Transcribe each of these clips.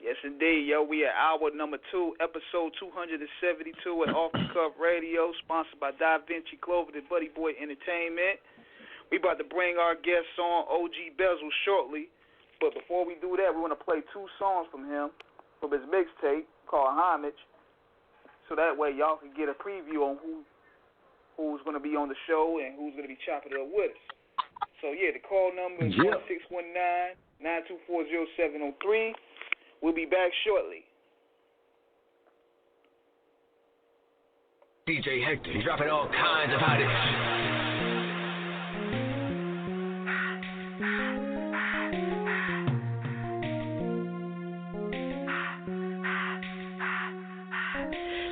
Yes, indeed, yo. We at hour number 2, episode 272 at Off the Cuff Radio, sponsored by Da Vinci Clothing and Buddy Boy Entertainment. We about to bring our guest on, OG Bezel, shortly. But before we do that, we want to play 2 songs from him, from his mixtape called Homage. So that way y'all can get a preview on who's going to be on the show and who's going to be chopping it up with us. So, yeah, the call number is 1619-924-0703. We'll be back shortly. DJ Hector, dropping all kinds of hot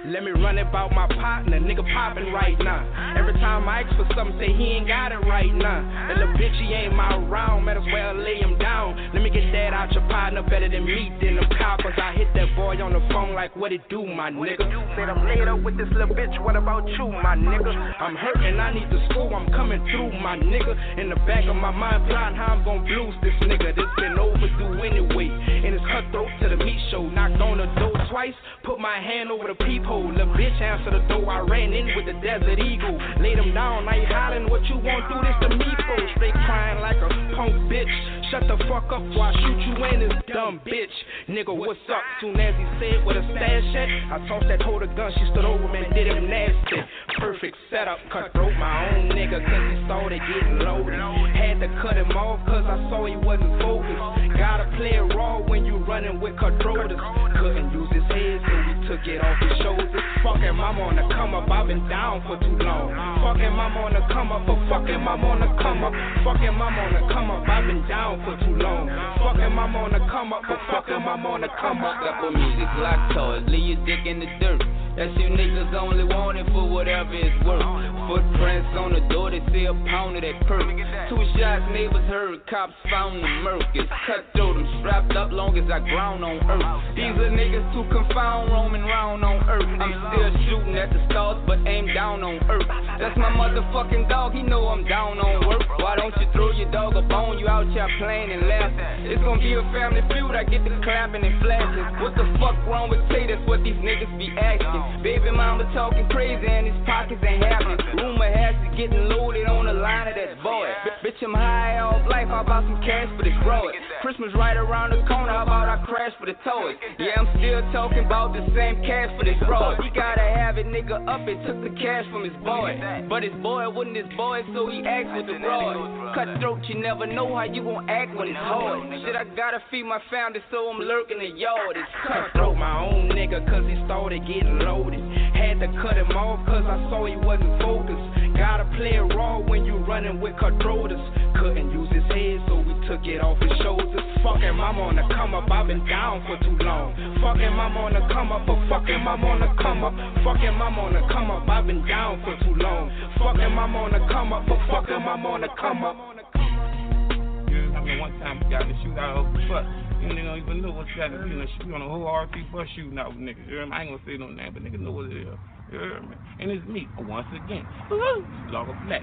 Let me run it about my partner, nigga poppin' right now. Every time I ask for something, say he ain't got it right now. That little bitch, he ain't my round, might as well lay him down. Let me get that out your partner, better than me, than them coppers. I hit that boy on the phone like, what it do, my nigga? Said I'm laid up with this little bitch, what about you, my nigga? I'm hurting, I need to school, I'm coming through, my nigga. In the back of my mind, plotting how I'm gon' blues this nigga. This been overdue anyway. And it's cutthroat to the meat show, knocked on the door twice, put my hand over the peephole. Little bitch answer the door, I ran in with the Desert Eagle. Laid him down, now he hollering, what you want, do this to me for? Straight crying like a punk bitch. Shut the fuck up before I shoot you in this dumb bitch. Nigga, what's up? Soon as he said with a stash at, I tossed that hoe the gun, she stood over me and did him nasty. Perfect setup, cutthroat my own nigga, cause he started getting loaded. Had to cut him off cause I saw he wasn't focused. Gotta play it raw when you running with cutthroaters. Couldn't use his head so we took it off his shoulders. Fucking mama on the come up, I've been down for too long. Fucking mama on the come up, but fucking mama on the come up. Fucking mama on the come up, I've been down for too long. Fucking mama on the come up, but fucking mama on the come up. Couple music locked toys, leave your dick in the dirt. That's you niggas only want it for whatever it's worth. Footprints on the door, they say a pound of that perk. 2 shots, neighbors heard, cops found the murk. It's cutthroat, I'm strapped up long as I ground on earth. These are niggas too confound, roaming round on earth. I'm still shooting at the stars, but aim down on earth. That's my motherfucking dog, he know I'm down on work. Why don't you throw your dog a bone, you out here playing and laughing. It's gonna be a family feud, I get to clapping and flashing. What the fuck wrong with Tay, that's what these niggas be asking. Baby mama talking crazy and his pockets ain't happy. Rumor has it getting loaded on the line of that boy. Bitch, I'm high off life, how about some cash for this broad? Christmas right around the corner, how about I crash for the toys? Yeah, I'm still talking about the same cash for this broad. He gotta have it, nigga, up and took the cash from his boy. But his boy wasn't his boy, so he asked with the broad. Cutthroat, you never know how you gon' act when it's hard. Shit, I gotta feed my family, so I'm lurking the yard. It's cutthroat, my own nigga, cause he started getting low. Had to cut him off cause I saw he wasn't focused. Gotta play it raw when you running with cutthroaters. Couldn't use his head so we took it off his shoulders. Fucking mama on the come up, I've been down for too long. Fucking mama on the come up, but fucking mama on the come up. Fucking mama on the come up, I've been down for too long. Fucking mama on the come up, but fucking mama on the come up. I mean, one time we got in the shootout over the butt. You don't even know what's got to be on a whole RT bus shooting out with niggas. You hear me? I ain't gonna say no name, but niggas know what it is. You hear me? And it's me, once again. Log of Black.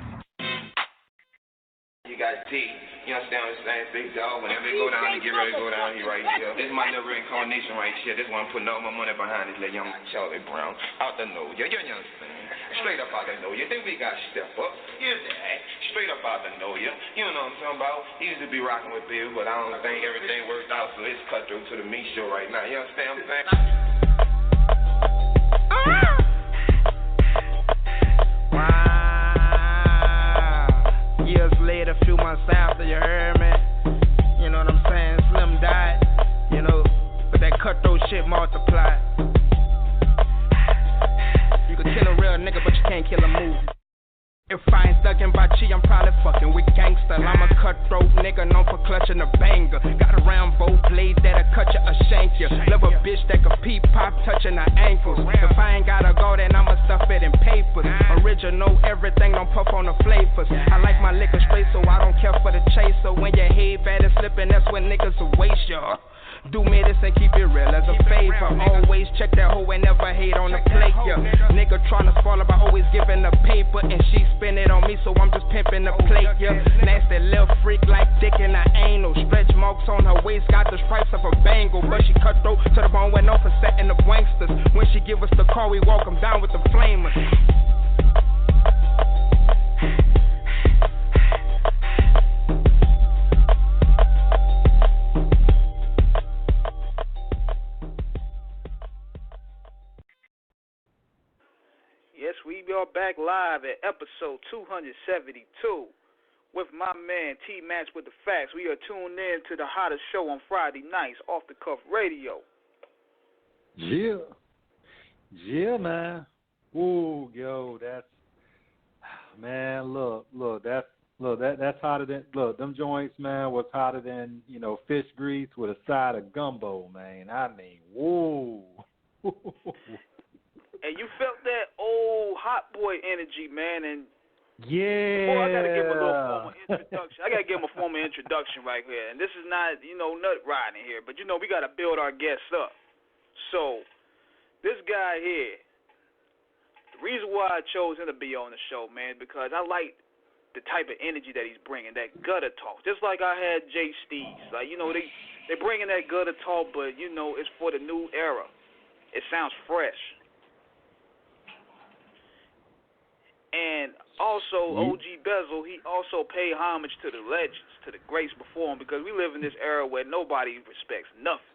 You got T, you understand what I'm saying? Big dog, whenever they go down, they get ready to go down here right here. This is my little reincarnation right here. This one I'm putting all my money behind this little young Charlie Brown. Out the nose. You understand? Straight up out the know you. Think we got to step up? Yeah, straight up out the know you. You know what I'm talking about? He used to be rocking with Bill, but I don't think everything worked out, so it's cutthroat to the meat show right now. You understand what I'm saying? Wow. Years later, a few months after, you heard me? You know what I'm saying? Slim died, you know, but that cutthroat shit multiplied. You can kill a real nigga, but you can't kill a movie. If I ain't stuck in Bachi, I'm probably fucking with gangsta. I'm a cutthroat nigga known for clutching a banger. Got a Rambo blade that'll cut you or shank you. Love a bitch that can peep pop touching her ankles. If I ain't gotta go, then I'ma stuff it in papers. Original, everything don't puff on the flavors. I like my liquor straight, so I don't care for the chase. So when your head bad and slipping, that's when niggas will waste you. Do me this and keep it real as a favor. Always check that hoe and never hate on the plate, yeah. Nigga tryna spoil her by always giving the paper, and she spin it on me, so I'm just pimping the plate, yeah. Nasty little freak like dick in her anal. Stretch marks on her waist, got the stripes of a bang. angle, but she cutthroat to the bone, went off for setting up wanksters. When she give us the call, we walk them down with the flamers. Yes, we are back live at episode 272 with my man T-Match with the facts. We are tuned in to the hottest show on Friday nights, Off the Cuff Radio. Yeah. Yeah, man. Ooh, yo, that's, man, that's hotter than, them joints, man, was hotter than, fish grease with a side of gumbo, man. I mean, whoa. And you felt that old hot boy energy, man, and yeah. Boy, I gotta give him a little formal introduction. I gotta give him a formal introduction right here. And this is not, nut riding here, but we gotta build our guests up. So, this guy here, the reason why I chose him to be on the show, man, because I like the type of energy that he's bringing, that gutter talk. Just like I had Jay Steez. Like, they bringing that gutter talk, but, it's for the new era. It sounds fresh. And also, OG Bezel, he also paid homage to the legends, to the greats before him, because we live in this era where nobody respects nothing.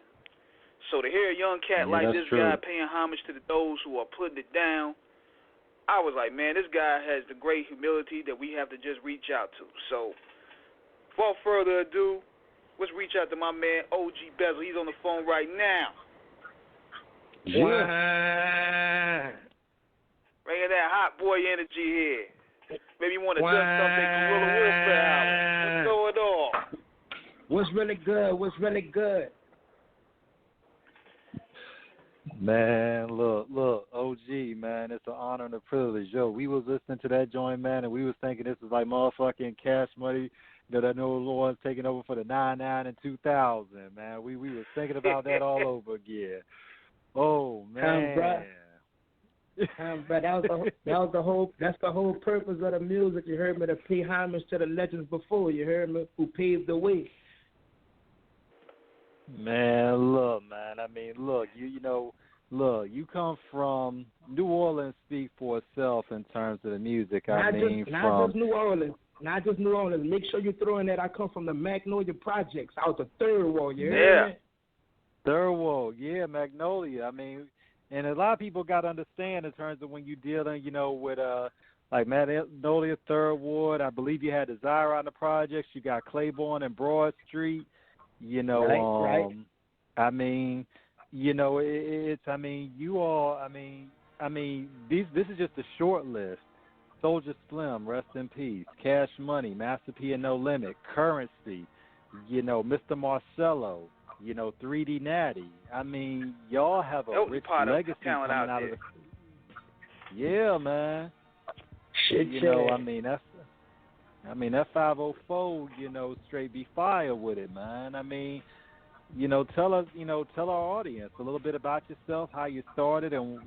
So to hear a young cat like this guy paying homage to those who are putting it down, I was like, man, this guy has the great humility that we have to just reach out to. So, without further ado, let's reach out to my man, OG Bezel. He's on the phone right now. Yeah. Bringing that hot boy energy here. Maybe you want to dust something Guerrilla Warfare out. What's going on? What's really good? Man, look, OG, man, it's an honor and a privilege. Yo, we was listening to that joint, man, and we was thinking this was like motherfucking Cash Money that I know Lord's taking over for the 99 and 2000, man. We was thinking about that all over again. Oh, man. But that's the whole purpose of the music. You heard me, to pay homage to the legends before. You heard me, who paved the way. Man, look, man. I mean, look, you come from New Orleans. Speak for itself in terms of the music. Not just New Orleans. Make sure you throw in that I come from the Magnolia Projects out the Third Wall. You heard me? Third Wall, yeah, Magnolia. I mean. And a lot of people got to understand in terms of when you're dealing, with like Magnolia, Third Ward. I believe you had Desire on the projects. You got Claiborne and Broad Street. Right. I mean, it's. I mean, you all. I mean, this is just a short list. Soulja Slim, rest in peace. Cash Money, Master P and No Limit, Currency. Mr. Marcello. 3D Natty. I mean, y'all have a rich legacy coming out of the. Yeah, man. I mean that 504. Straight be fire with it, man. I mean, tell us, tell our audience a little bit about yourself, how you started, and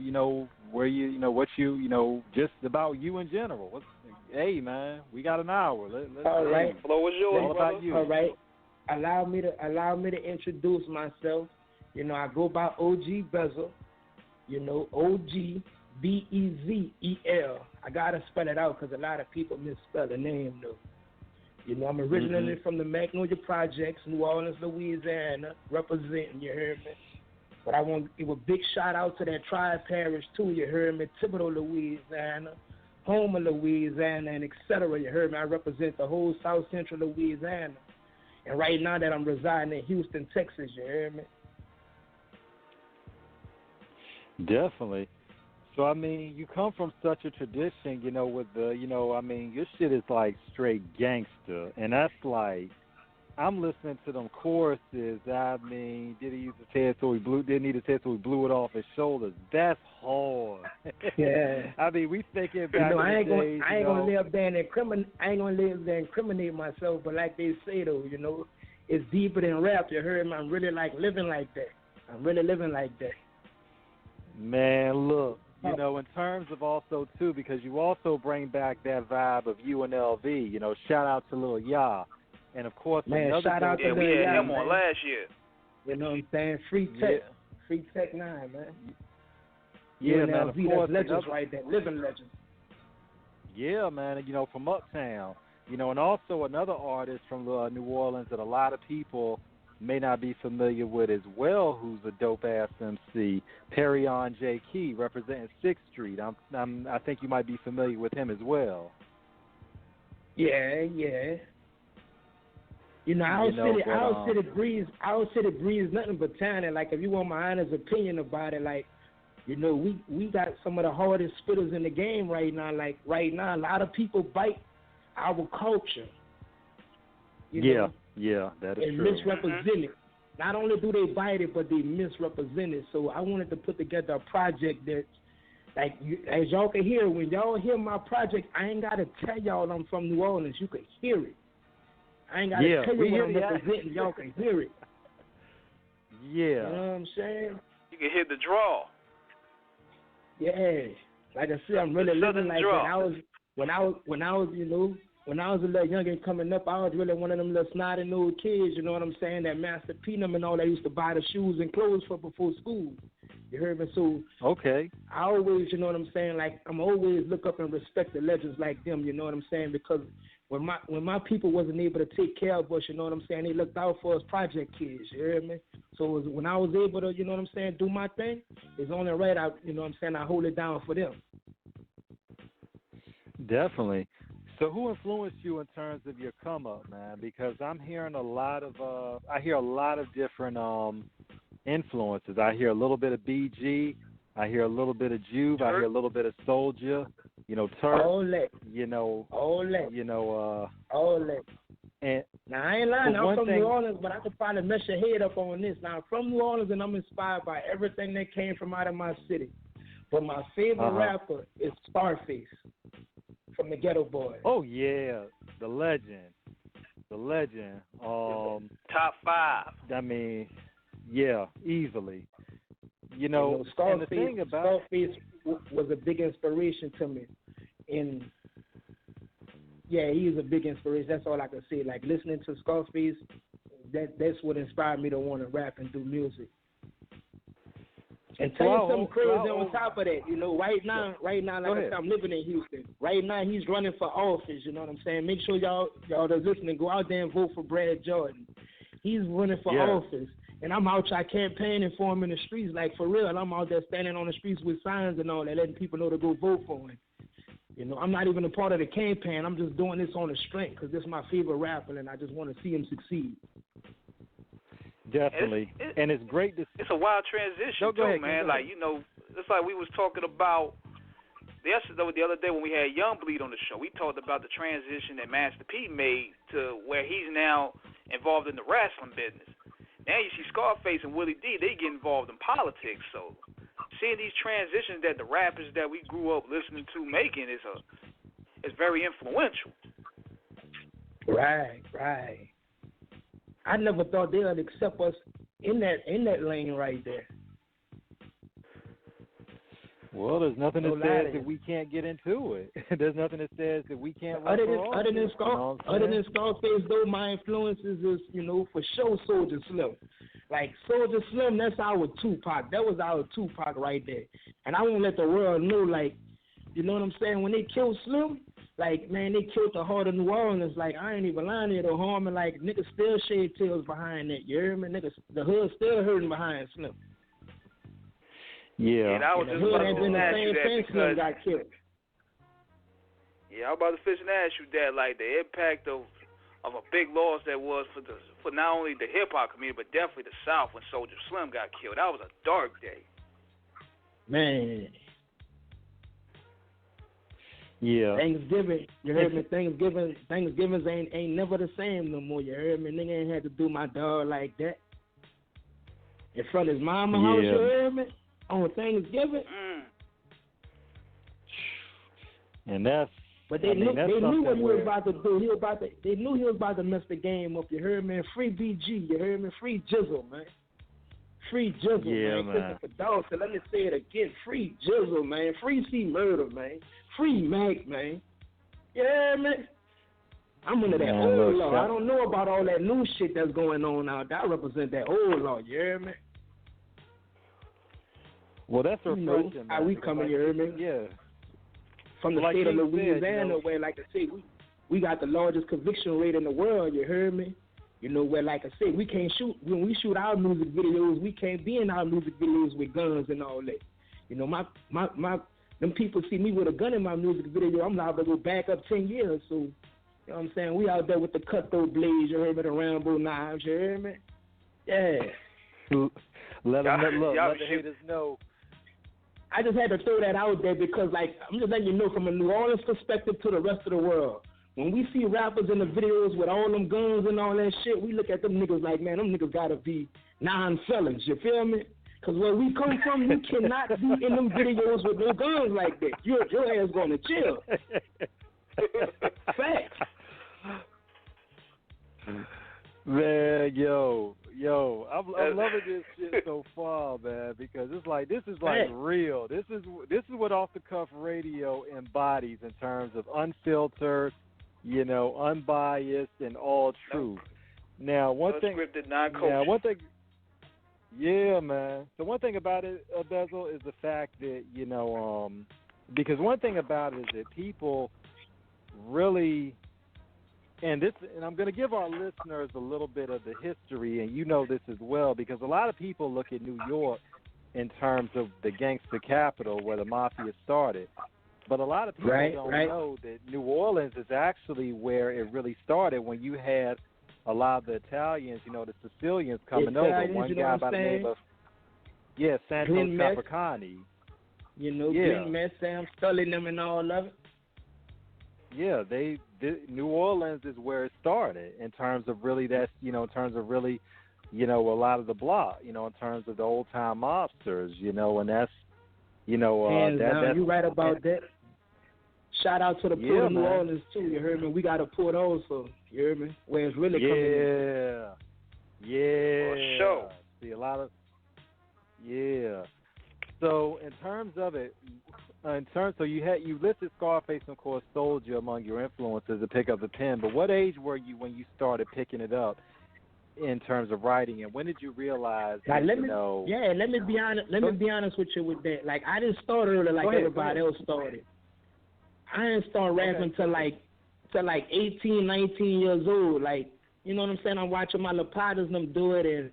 where what you, just about you in general. Hey, man, we got an hour. Let's all right. Flow is yours, all about you. All right. Allow me to introduce myself. I go by OG Bezel. OG Bezel. I gotta spell it out because a lot of people misspell the name though. I'm originally from the Magnolia Projects, New Orleans, Louisiana, representing. You heard me? But I want to give a big shout out to that Tribe Parish too. You heard me? Thibodeau, Louisiana, Homer, Louisiana, and etc. You heard me? I represent the whole South Central Louisiana. And right now that I'm residing in Houston, Texas, you hear me? Definitely. So, I mean, you come from such a tradition, with the, I mean, your shit is like straight gangster. And that's like, I'm listening to them choruses. I mean, did he use his head so he blew, didn't need his head so he blew it off his shoulders. That's hard. Yeah. I mean, we thinking back I ain't in the days, I ain't gonna live there and incriminate myself, but like they say though, it's deeper than rap. You heard me? I'm really like living like that. I'm really living like that. Man, look, in terms of also too, because you also bring back that vibe of UNLV. Shout out to Lil Ya. And of course, man, shout out to we had him on last year. You know what I'm saying? Free Tech 9, man. Yeah, man. Of course, legends right there, living legends. Yeah, man. You know, from Uptown. You know, and also another artist from New Orleans that a lot of people may not be familiar with as well, who's a dope-ass MC, Perryon J. Key, representing 6th Street. I think you might be familiar with him as well. Yeah. You know, Our City Breeze, nothing but talent. Like, if you want my honest opinion about it, like, you know, we got some of the hardest spitters in the game right now. Like, right now, a lot of people bite our culture. Yeah, that is and true. And misrepresent it. Not only do they bite it, but they misrepresent it. So I wanted to put together a project that, like, as y'all can hear, when y'all hear my project, I ain't got to tell y'all I'm from New Orleans. You can hear it. I ain't got to tell you what I'm representing. Y'all can hear it. Yeah. You know what I'm saying? You can hear the draw. Yeah. Like I said, I'm really living like that. When I was, you know, when I was a little younger and coming up, I was really one of them little snotty old kids, you know what I'm saying, that Master P and all that used to buy the shoes and clothes for before school. You heard me? So okay. I always, you know what I'm saying, like, I'm always look up and respect the legends like them, you know what I'm saying, because when my people wasn't able to take care of us, you know what I'm saying, they looked out for us project kids, you heard me? So when I was able to, you know what I'm saying, do my thing, it's only right, you know what I'm saying, I hold it down for them. Definitely. So who influenced you in terms of your come up, man? Because I'm hearing a lot of I hear a lot of different influences. I hear a little bit of BG, I hear a little bit of Juve, I hear a little bit of Soulja, you know, Turk, you know, all that. And now I ain't lying, I'm from New Orleans, but I could probably mess your head up on this. Now I'm from New Orleans and I'm inspired by everything that came from out of my city. But my favorite rapper is Scarface from the Ghetto Boys. Oh yeah, the legend. Top 5. I mean, yeah, easily. You know, Scarface, and the thing about Scarface was a big inspiration to me. And yeah, he is a big inspiration. That's all I can say. Like, listening to Scarface, that's what inspired me to want to rap and do music. And tell you something crazy on top of that, you know, right now, like I said, I'm living in Houston. Right now, he's running for office, you know what I'm saying? Make sure y'all that's listening, go out there and vote for Brad Jordan. He's running for office, and I'm out there campaigning for him in the streets, like, for real. I'm out there standing on the streets with signs and all that, letting people know to go vote for him. You know, I'm not even a part of the campaign. I'm just doing this on the strength because this is my favorite rapper, and I just want to see him succeed. Definitely, and it's great to see. It's a wild transition, too, man. Like, you know, it's like we was talking about the other day when we had Young Bleed on the show. We talked about the transition that Master P made to where he's now involved in the wrestling business. Now you see Scarface and Willie D, they get involved in politics. So seeing these transitions that the rappers that we grew up listening to making is very influential. Right. I never thought they would accept us in that lane right there. Well, there's nothing that says that we can't get into it. There's nothing that says that we can't. Other than Scarface, though, my influences is, you know, for sure Soulja Slim. Like, Soulja Slim, that's our Tupac. That was our Tupac right there. And I won't let the world know, like, you know what I'm saying? When they killed Slim, like, man, they killed the heart of New Orleans. Like, I ain't even lying to the harm, and like, niggas still shed tears behind that. You hear me? Niggas, the hood still hurting behind Slim. Yeah. And I was just about to ask you that because Slim got killed. Yeah, I was about to fish and ask you that, like, the impact of a big loss that was for not only the hip hop community but definitely the South when Soulja Slim got killed. That was a dark day. Man. Yeah. Thanksgiving, you heard me? Thanksgivings ain't never the same no more. You heard me? Nigga ain't had to do my dog like that in front of his mama house. You heard me? On Thanksgiving. And that's. But they knew what he was about to do. They knew he was about to mess the game up. You heard me? Free BG. You heard me? Free Jizzle, man. Free Jizzle, man. Christopher Dawson. Let me say it again. Free Jizzle, man. Free C Murder, man. Free Mac, man. Yeah, man. I'm under that old law. I don't know about all that new shit that's going on out there. I represent that old law, you hear me? Well, that's refreshing, how we coming, you hear me? Yeah. From the state of Louisiana, where, like I say, we got the largest conviction rate in the world, you heard me? You know, where, like I said, we can't shoot, when we shoot our music videos, we can't be in our music videos with guns and all that. You know, them people see me with a gun in my music video, I'm liable to go back up 10 years, so, you know what I'm saying? We out there with the cutthroat blades, you heard me, the Rambo knives, you heard me? Yeah. Let the haters know. I just had to throw that out there because, like, I'm just letting you know from a New Orleans perspective to the rest of the world. When we see rappers in the videos with all them guns and all that shit, we look at them niggas like, man, them niggas gotta be non-felons, you feel me? Because where we come from, you cannot be in them videos with no guns like that. Your ass going to jail. Facts. Man, yo, I'm loving this shit so far, man, because it's like this is like real. This is what Off the Cuff Radio embodies in terms of unfiltered, you know, unbiased and all truth. Now, one thing, yeah, man. So one thing about it, Bezel, is the fact that, you know, because one thing about it is that people really, and I'm going to give our listeners a little bit of the history, and you know this as well, because a lot of people look at New York in terms of the gangster capital where the mafia started. But a lot of people don't know that New Orleans is actually where it really started when you had a lot of the Italians, you know, the Sicilians coming over. One guy by the name of, Santo Trapacani. You know, Green Mess, Sam Scully, them and all of it. Yeah, New Orleans is where it started in terms of really a lot of the block, you know, in terms of the old time mobsters, you know, and that's, you know, that's you right about that. Shout out to the Port of New Orleans too, you heard me? We got a port also, you heard me? Where it's really coming in. Yeah. For sure. See a lot of So in terms of it, so you listed Scarface and of course Soulja among your influences to pick up the pen, but what age were you when you started picking it up in terms of writing, and when did you realize let me be honest with you with that. Like, I didn't start early like everybody else started. I didn't start rapping till like 18, 19 years old. Like, you know what I'm saying? I'm watching my Lapadas and them do it, and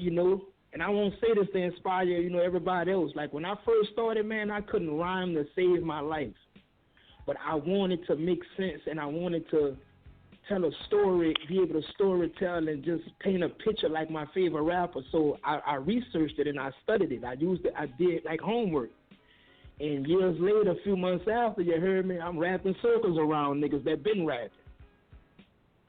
you know, and I won't say this to inspire, you know, everybody else. Like, when I first started, man, I couldn't rhyme to save my life. But I wanted to make sense, and I wanted to tell a story, be able to storytell and just paint a picture like my favorite rapper. So I researched it and I studied it. I used it. I did like homework. And years later, a few months after, you heard me, I'm rapping circles around niggas that been rapping.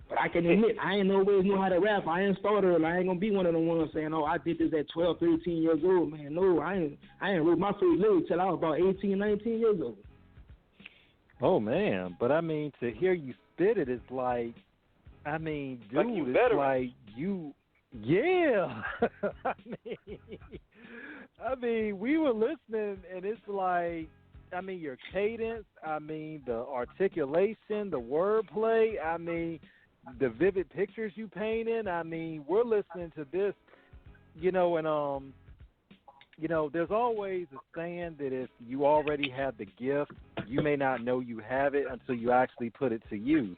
But I can admit, I ain't always know how to rap. I ain't started early. I ain't going to be one of the ones saying, oh, I did this at 12, 13 years old. Man, no, I ain't wrote my first lyric till I was about 18, 19 years old. Oh, man. But, I mean, to hear you spit it is like, I mean, dude, like it's like you, I mean, we were listening, and it's like, I mean, your cadence, I mean, the articulation, the wordplay, I mean, the vivid pictures you painted. I mean, we're listening to this, you know, and, you know, there's always a saying that if you already have the gift, you may not know you have it until you actually put it to use.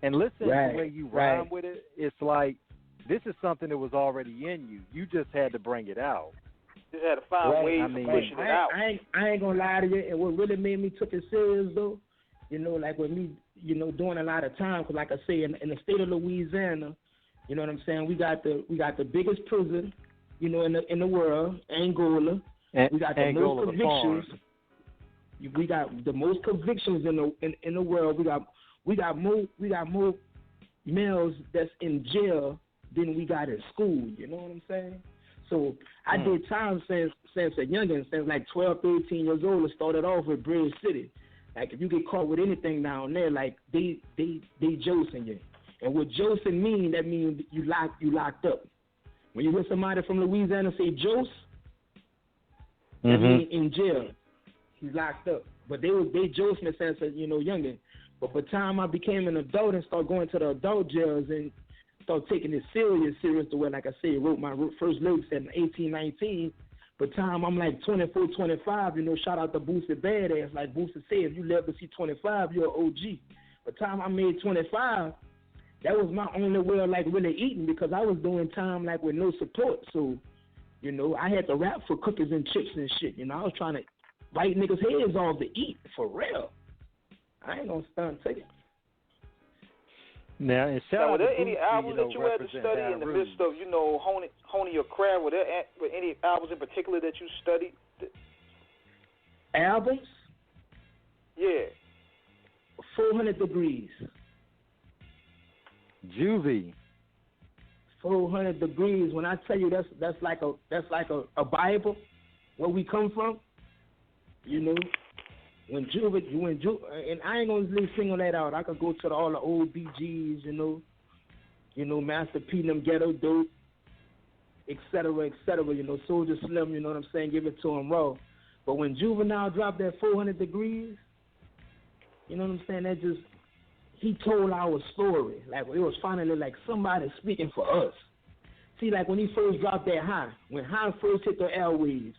And listen to the way you rhyme with it, it's like this is something that was already in you. You just had to bring it out. Just had to find ways of pushing it out. I ain't gonna lie to you. And what really made me took it serious though, you know, like with me, you know, doing a lot of time, because like I say, in the state of Louisiana, you know what I'm saying, we got the biggest prison, you know, in the world, Angola. We got the most convictions. We got the most convictions in the world. We got more males that's in jail than we got in school. You know what I'm saying? So I did time since a youngin', since like 12, 13 years old. I started off with Bridge City. Like, if you get caught with anything down there, like they josing you. And what josing mean, that means you locked up. When you hear somebody from Louisiana say jose, that means in jail. He's locked up. But they josing in the sense of, you know, youngin'. But by the time I became an adult and started going to the adult jails and started taking it serious the way, like I said, wrote my first lyrics at 18, 19. By the time I'm like 24, 25, shout out to Boosie Badass. Like Boosie said, if you live to see 25, you're an OG. By the time I made 25, that was my only way of like really eating because I was doing time like with no support. So, I had to rap for cookies and chips and shit. I was trying to bite niggas' heads off to eat for real. I ain't gonna stunt to you. Now, and shout out were there to any Boosie, albums that you had to study in the midst of, honing your craft? Were any albums in particular that you studied? Albums? Yeah. 400 Degrees. Juvie. 400 Degrees. When I tell you that's like a Bible, where we come from. When and I ain't gonna really single that out. I could go to all the old BGs, Master P, them Ghetto Dope, et cetera, Soulja Slim, you know what I'm saying? Give it to him raw. But when Juvenile dropped that 400 Degrees, you know what I'm saying? That just, he told our story. Like, it was finally like somebody speaking for us. See, like when he first dropped that High, when High first hit the airwaves,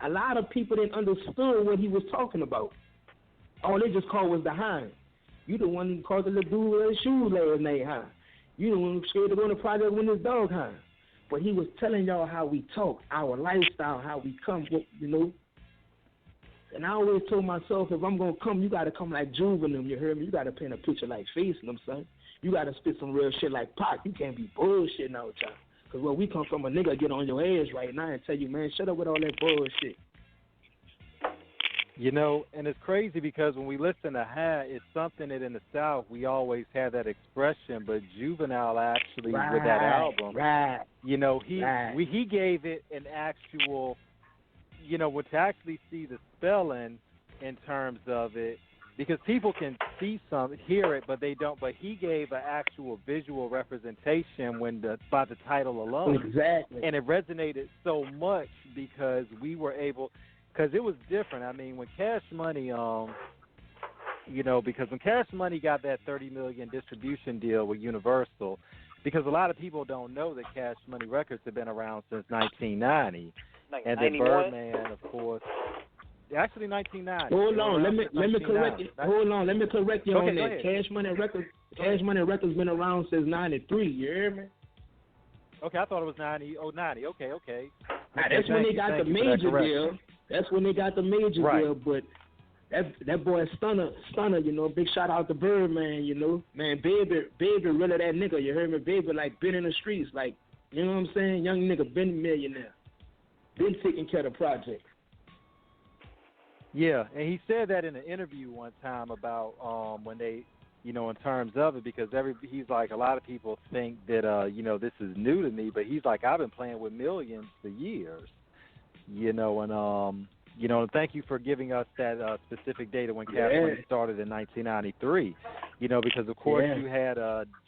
a lot of people didn't understand what he was talking about. All they just called was the High. You the one who called the little dude with his shoes last night High. You the one who scared to go in the project when his dog High. But he was telling y'all how we talk, our lifestyle, how we come, And I always told myself, if I'm going to come, you got to come like Juvenile, you heard me? You got to paint a picture like facing them, son. You got to spit some real shit like Pac. You can't be bullshitting out y'all. Because where we come from, a nigga get on your ass right now and tell you, man, shut up with all that bullshit. And it's crazy because when we listen to High, it's something that in the South we always have that expression, but Juvenile actually with that album, he gave it an actual, to actually see the spelling in terms of it, because people can hear it, but they don't. But he gave an actual visual representation by the title alone, exactly, and it resonated so much because we were able. Because it was different. I mean, when Cash Money, because when Cash Money got that $30 million distribution deal with Universal, because a lot of people don't know that Cash Money Records have been around since 1990, and then Birdman, of course, actually 1990. Hold on, let me correct you. Hold on, let me correct you on that. Ahead. Cash Money Records been around since '93. You hear me? Okay, I thought it was 90. Okay. Now, that's when they got the major deal. That's when they got the major deal, but that boy Stunner, big shout out to Birdman, Man, baby really that nigga, you heard me? Baby, like, been in the streets, like, you know what I'm saying? Young nigga, been a millionaire. Been taking care of the project. Yeah, and he said that in an interview one time about when they, in terms of it, because he's like, a lot of people think that, this is new to me, but he's like, I've been playing with millions for years. And thank you for giving us that specific data when Cash Money started in 1993. Because of course you had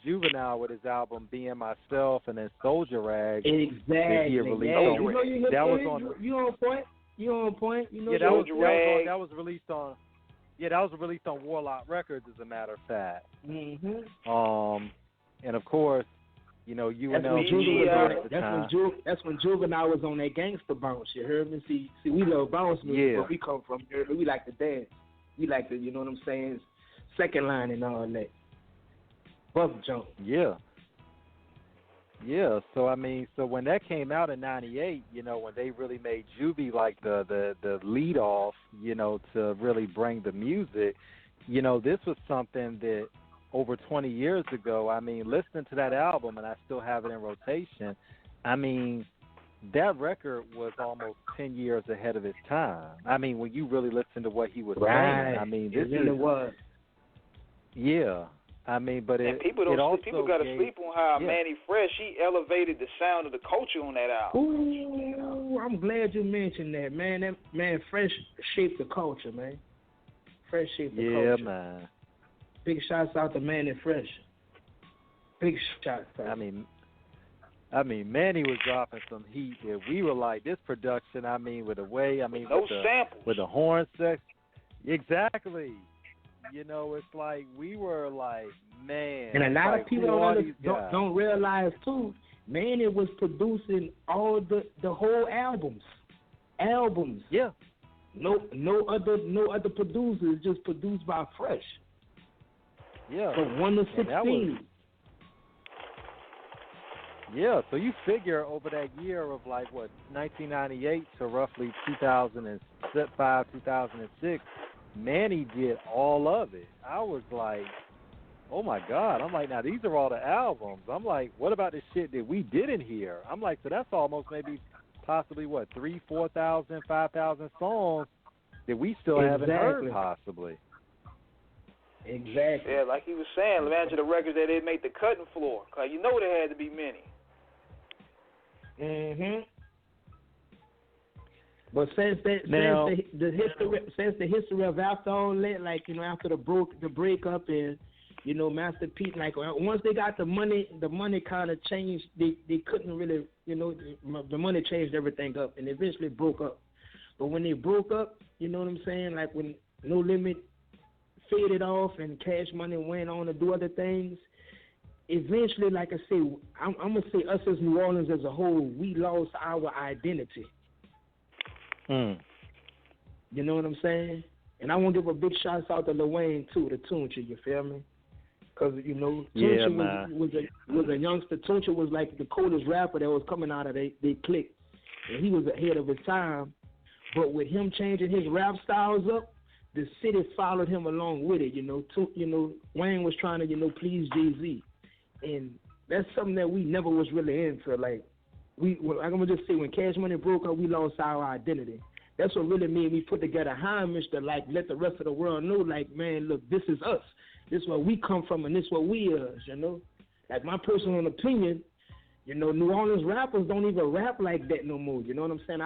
Juvenile with his album "Being Myself" and then Soulja Rag. Exactly. That he released that was on. You on point? You on point? That was released on. Yeah, that was released on Warlock Records, as a matter of fact. Mhm. And of course. That's when Juvenile was on that gangster bounce. You heard me? See, we love bounce music, but we come from here. We like to dance. We like to, you know what I'm saying? Second line and all that. Buff jump. Yeah. So when that came out in '98, when they really made Juvie like the lead off, to really bring the music, this was something that. Over 20 years ago, I mean, listening to that album, and I still have it in rotation, I mean, that record was almost 10 years ahead of its time. I mean, when you really listen to what he was saying, I mean, this really was. Yeah. I mean, but people got to sleep on how Manny Fresh, he elevated the sound of the culture on that album. Ooh, I'm glad you mentioned that, man. That man Fresh shaped the culture, man. Fresh shaped the culture. Yeah, man. Big shouts out to Manny Fresh. Big shouts out. I mean, Manny was dropping some heat there. We were like, this production, with the way, no samples. With the horn section. Exactly. You know, it's like we were like, man. And a lot like, of people don't realize too. Man, it was producing all the whole albums. Yeah. No other producers, just produced by Fresh. Yeah. From 1 to 16. Yeah, so you figure over that year of like 1998 to roughly 2005, 2006, Manny did all of it. I was like, oh my God. I'm like, now these are all the albums. I'm like, what about the shit that we didn't hear? I'm like, so that's almost maybe possibly 3,000, 4,000, 5,000 songs that we still haven't heard possibly. Exactly. Yeah, like he was saying, imagine the records that didn't make the cutting floor. Cause you know there had to be many. Mhm. But since the history of after all that, like after the breakup and Master P, like once they got the money kind of changed. They couldn't really, the money changed everything up and eventually broke up. But when they broke up, you know what I'm saying? Like when No Limit faded off and Cash Money went on to do other things. Eventually, like I say, I'm going to say us as New Orleans as a whole, we lost our identity. You know what I'm saying? And I want to give a big shout out to Lil Wayne, too, to Tunchi, you feel me? Because, Tunchi was a youngster. Tunchi was like the coolest rapper that was coming out of they clique. And he was ahead of his time. But with him changing his rap styles up, the city followed him along with it, Wayne was trying to, please Jay-Z. And that's something that we never was really into. Like, I'm going to just say, when Cash Money broke up, we lost our identity. That's what really made me put together homage to, like, let the rest of the world know, like, man, look, this is us. This is where we come from, and this is what we is, Like, my personal opinion, New Orleans rappers don't even rap like that no more, you know what I'm saying?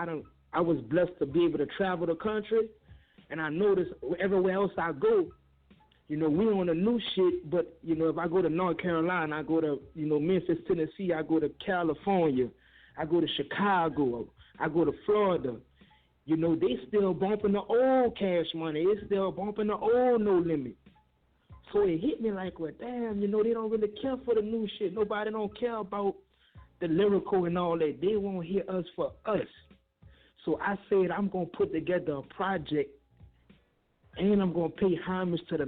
I was blessed to be able to travel the country, and I noticed everywhere else I go, we on the new shit, but, if I go to North Carolina, I go to, Memphis, Tennessee, I go to California, I go to Chicago, I go to Florida, they still bumping the old Cash Money. They still bumping the old No Limit. So it hit me like, well, damn, they don't really care for the new shit. Nobody don't care about the lyrical and all that. They won't hear us for us. So I said I'm going to put together a project, and I'm going to pay homage to the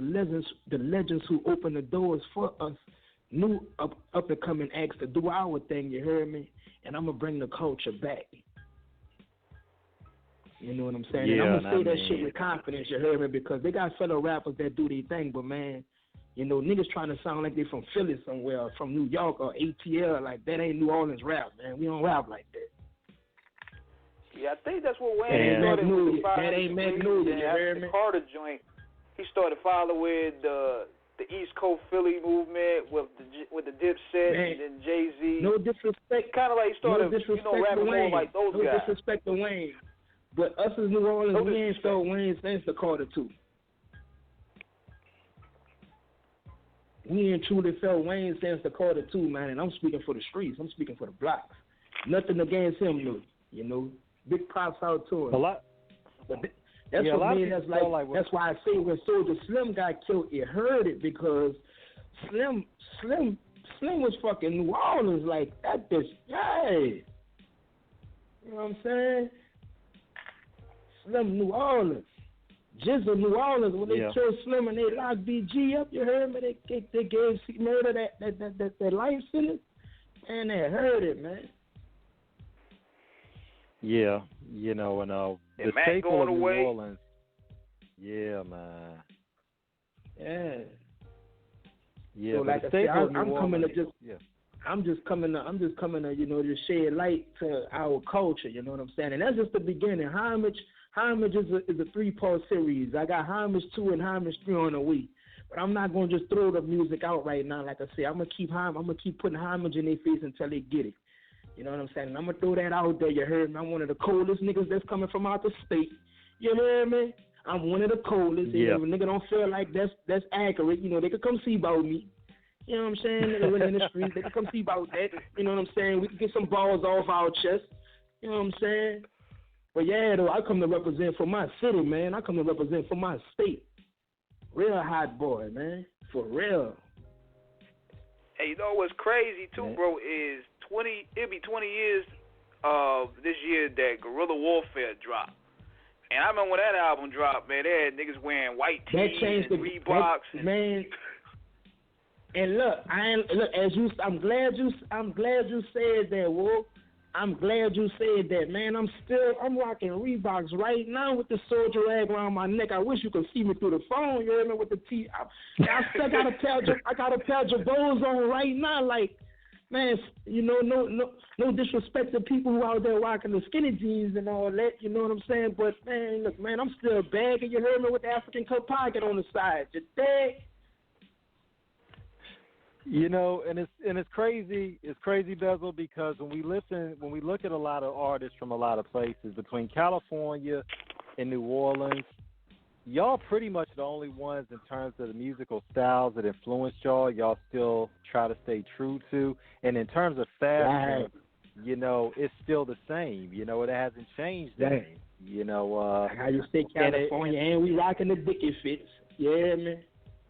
legends who open the doors for us, new up-and-coming acts to do our thing, you heard me? And I'm going to bring the culture back. You know what I'm saying? Yeah, and I'm going to say that shit with confidence, you heard me? Because they got fellow rappers that do their thing, but, man, niggas trying to sound like they from Philly somewhere, or from New York or ATL, like that ain't New Orleans rap, man. We don't rap like that. Yeah, I think that's what Wayne started with. That ain't Magnolia, you heard me? The Carter joint, he started following the East Coast Philly movement with the Dipset and then Jay-Z. No disrespect. Kind of like he started, rapping more like those guys. No disrespect to Wayne. But us as New Orleans, we ain't felt Wayne since the Carter 2. We ain't truly felt Wayne since the Carter 2, man. And I'm speaking for the streets. I'm speaking for the blocks. Nothing against him, Big props out to him. But that's what made us like. That's why I say when Soulja Slim got killed, it hurt it because Slim was fucking New Orleans like that. Bitch, hey, you know what I'm saying? Slim New Orleans, Jizzle New Orleans. When they killed Slim and they locked BG up, you heard me? They gave Murder that life sentence, and they heard it, man. Yeah, and the staple of New Orleans. Yeah, man. Yeah. Yeah, so like I said, I'm just coming to to shed light to our culture. You know what I'm saying? And that's just the beginning. Homage is a 3-part series. I got Homage 2 and Homage 3 on the way. But I'm not gonna just throw the music out right now. Like I said, I'm gonna keep putting homage in their face until they get it. You know what I'm saying? And I'm going to throw that out there, you heard me? I'm one of the coldest niggas that's coming from out the state. You heard me? I'm one of the coldest. Yeah. If a nigga don't feel like that's accurate, they could come see about me. You know what I'm saying? Nigga really in the street, they could come see about that. You know what I'm saying? We can get some balls off our chest. You know what I'm saying? But yeah, though, I come to represent for my city, man. I come to represent for my state. Real hot boy, man. For real. Hey, you know what's crazy too, bro, is it'll be 20 years this year that Guerrilla Warfare dropped. And I remember when that album dropped, man, they had niggas wearing white tees and Reeboks. Man. And look, I'm glad you said that, Wolf. I'm glad you said that, man. I'm rocking Reeboks right now with the Soulja rag around my neck. I wish you could see me through the phone. You hear me with the T? I still got a pair of Jabos on right now. Like, man, you know, no disrespect to people who out there rocking the skinny jeans and all that. You know what I'm saying? But man, look, man, I'm still bagging. You heard me with the African cup pocket on the side. You dig? You know, and it's crazy. It's crazy, Bezel, because when we look at a lot of artists from a lot of places between California and New Orleans, y'all pretty much the only ones in terms of the musical styles that influenced y'all. Y'all still try to stay true to, and in terms of fashion, you know, it's still the same. You know, it hasn't changed. Any. You know, how you say California, and we rocking the Dickie fits. Yeah, man.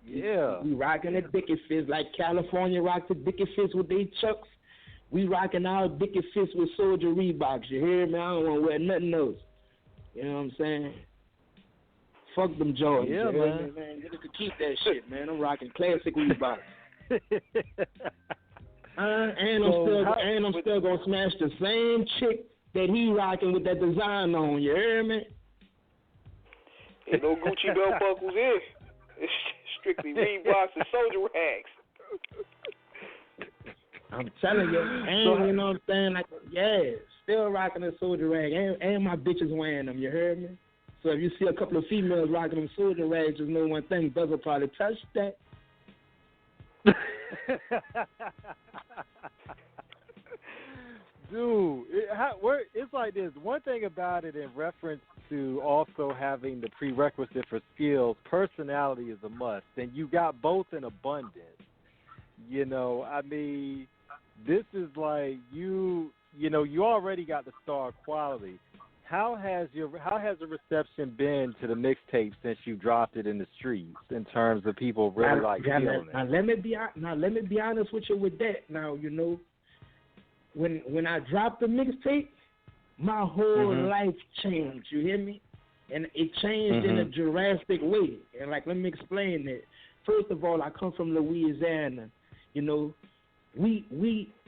Yeah. We rocking the Dickie fits like California rocked the Dickie fits with their chucks. We rocking our Dickie fits with Soulja Reeboks. You hear me? I don't want to wear nothing else. You know what I'm saying? Fuck them Jordans. Yeah, man. You can keep that shit, man. I'm rocking classic Reeboks. I'm still gonna smash the same chick that he rocking with that design on. You hear me? Ain't no Gucci belt buckles here. It's strictly Reeboks and Soulja rags. I'm telling you, and you know what I'm saying? Like, yeah, still rocking the Soulja rag, and my bitches wearing them. You heard me? So if you see a couple of females rocking them Soulja rags, just know one thing: Bezel probably touched that. Dude, it's like this. One thing about it in reference to also having the prerequisite for skills, personality is a must, and you got both in abundance. You know, I mean, this is like you already got the star quality. How has the reception been to the mixtape since you dropped it in the streets in terms of people really feeling it? Now let me be honest with you with that. Now, you know, when I dropped the mixtape, my whole life changed. You hear me? And it changed in a drastic way. And like, let me explain that. First of all, I come from Louisiana. You know, we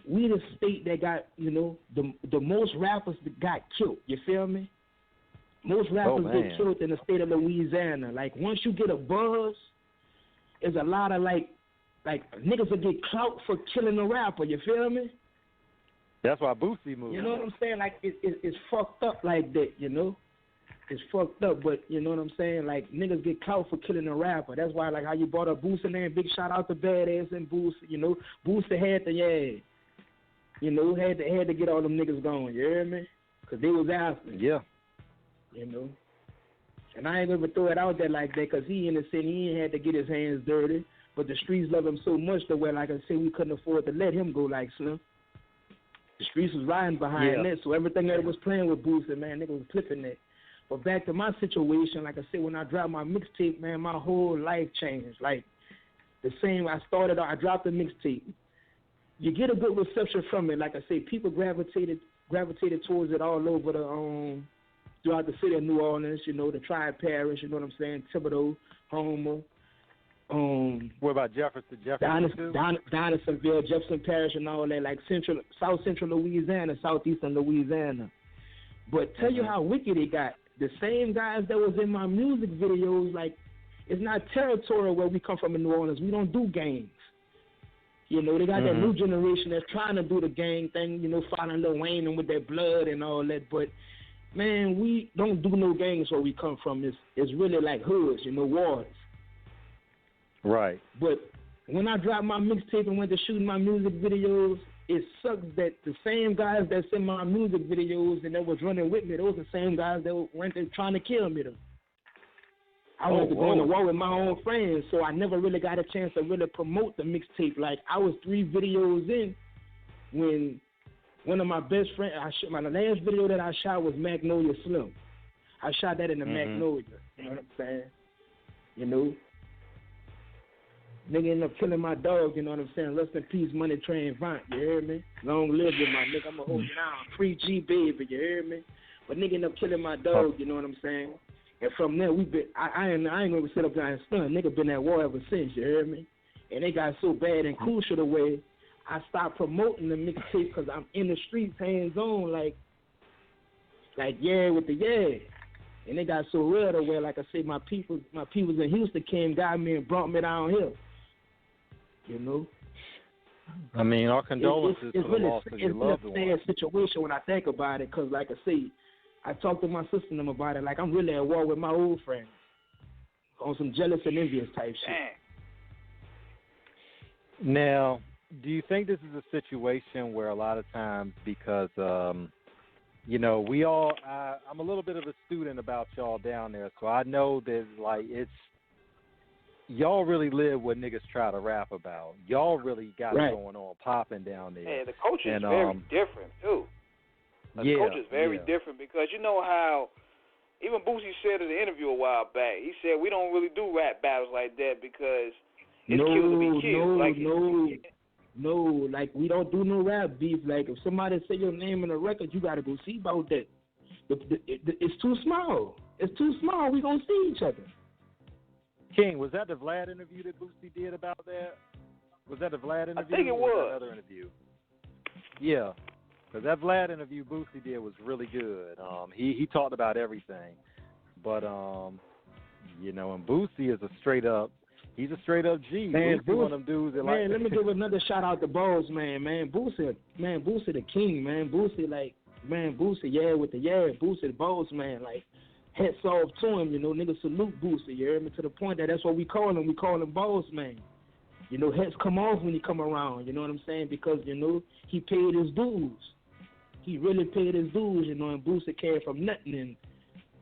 the state that got, you know, the most rappers that got killed. You feel me? Most rappers get killed in the state of Louisiana. Like, once you get a buzz, there's a lot of like niggas will get clout for killing a rapper. You feel me? That's why Boosie moved. You know what I'm saying? Like, it's fucked up like that, you know? It's fucked up, but you know what I'm saying? Like, niggas get clout for killing a rapper. That's why, like, how you brought up Boosie name, big shout out to Badass and Boosie, you know? Boosie had to, you know, had to get all them niggas going, you hear me? Because they was after him. Yeah. You know? And I ain't gonna throw it out there like that because he in the city, he ain't had to get his hands dirty. But the streets love him so much that, like I said, we couldn't afford to let him go like Slim. The streets was riding behind that, so everything that was playing with Boosie, man, nigga was clipping that. But back to my situation, like I said, when I dropped my mixtape, man, my whole life changed. Like, the same, I dropped the mixtape. You get a good reception from it. Like I say, people gravitated towards it all over throughout the city of New Orleans, you know, the Tri-Parish, you know what I'm saying, Thibodeau, Homer. What about Jefferson? Donaldsonville, Jefferson Parish, and all that, like South Central Louisiana, Southeastern Louisiana. But tell you how wicked it got. The same guys that was in my music videos, like, it's not territorial where we come from in New Orleans. We don't do gangs. You know, they got that new generation that's trying to do the gang thing, you know, following Lil Wayne and with their blood and all that. But, man, we don't do no gangs where we come from. It's really like hoods, you know, wars. Right. But when I dropped my mixtape and went to shooting my music videos, it sucks that the same guys that's in my music videos and that was running with me, those are the same guys that went there trying to kill me, though. I went to go to war with my own friends, so I never really got a chance to really promote the mixtape. Like, I was 3 videos in when one of my best friends, my last video that I shot was Magnolia Slim. I shot that in the Magnolia, you know what I'm saying? You know? Nigga ended up killing my dog, you know what I'm saying? Rest in peace, Money Train Vaunt, you hear me? Long live with my nigga, I'ma hold you down. Free G baby, you hear me? But nigga ended up killing my dog, you know what I'm saying? And from there, we been, I ain't gonna sit up there and stun. Nigga been at war ever since, you hear me? And they got so bad and crucial the way I stopped promoting the mixtape because I'm in the streets, hands on, like yeah with the yeah. And they got so real the way, like I said, my peoples in Houston came, got me and brought me down here. You know? I mean, our condolences for the loss of your loved one. It's a sad situation when I think about it, because, like I say, I talked to my sister and them about it. Like, I'm really at war with my old friends on some jealous and envious type shit. Now, do you think this is a situation where a lot of times, because, you know, I'm a little bit of a student about y'all down there, so I know that, like, y'all really live what niggas try to rap about. Y'all really got it going on, popping down there. Yeah, the culture is very different, too. The culture is very different because you know how even Boosie said in the interview a while back, he said we don't really do rap battles like that because it's killed to be killed. No, like we don't do no rap beef. Like if somebody say your name in a record, you got to go see about that. It's too small. It's too small. We gonna see each other. King, was that the Vlad interview that Boosie did about that? Was that the Vlad interview? I think it was. Another interview. Yeah, because that Vlad interview Boosie did was really good. He talked about everything, but you know, and Boosie is he's a straight up G. Man, Boosie one of them dudes that man, let me give another shout out to Balls, man. Boosie the king, man. Boosie, yeah, with the yeah, Boosie the Balls, man, like. Hats off to him, you know, niggas salute Boosie, you hear me? To the point that's what we call him. We call him Boss Man. You know, hats come off when he come around, you know what I'm saying? Because, you know, he paid his dues. He really paid his dues, you know, and Boosie came from nothing. And,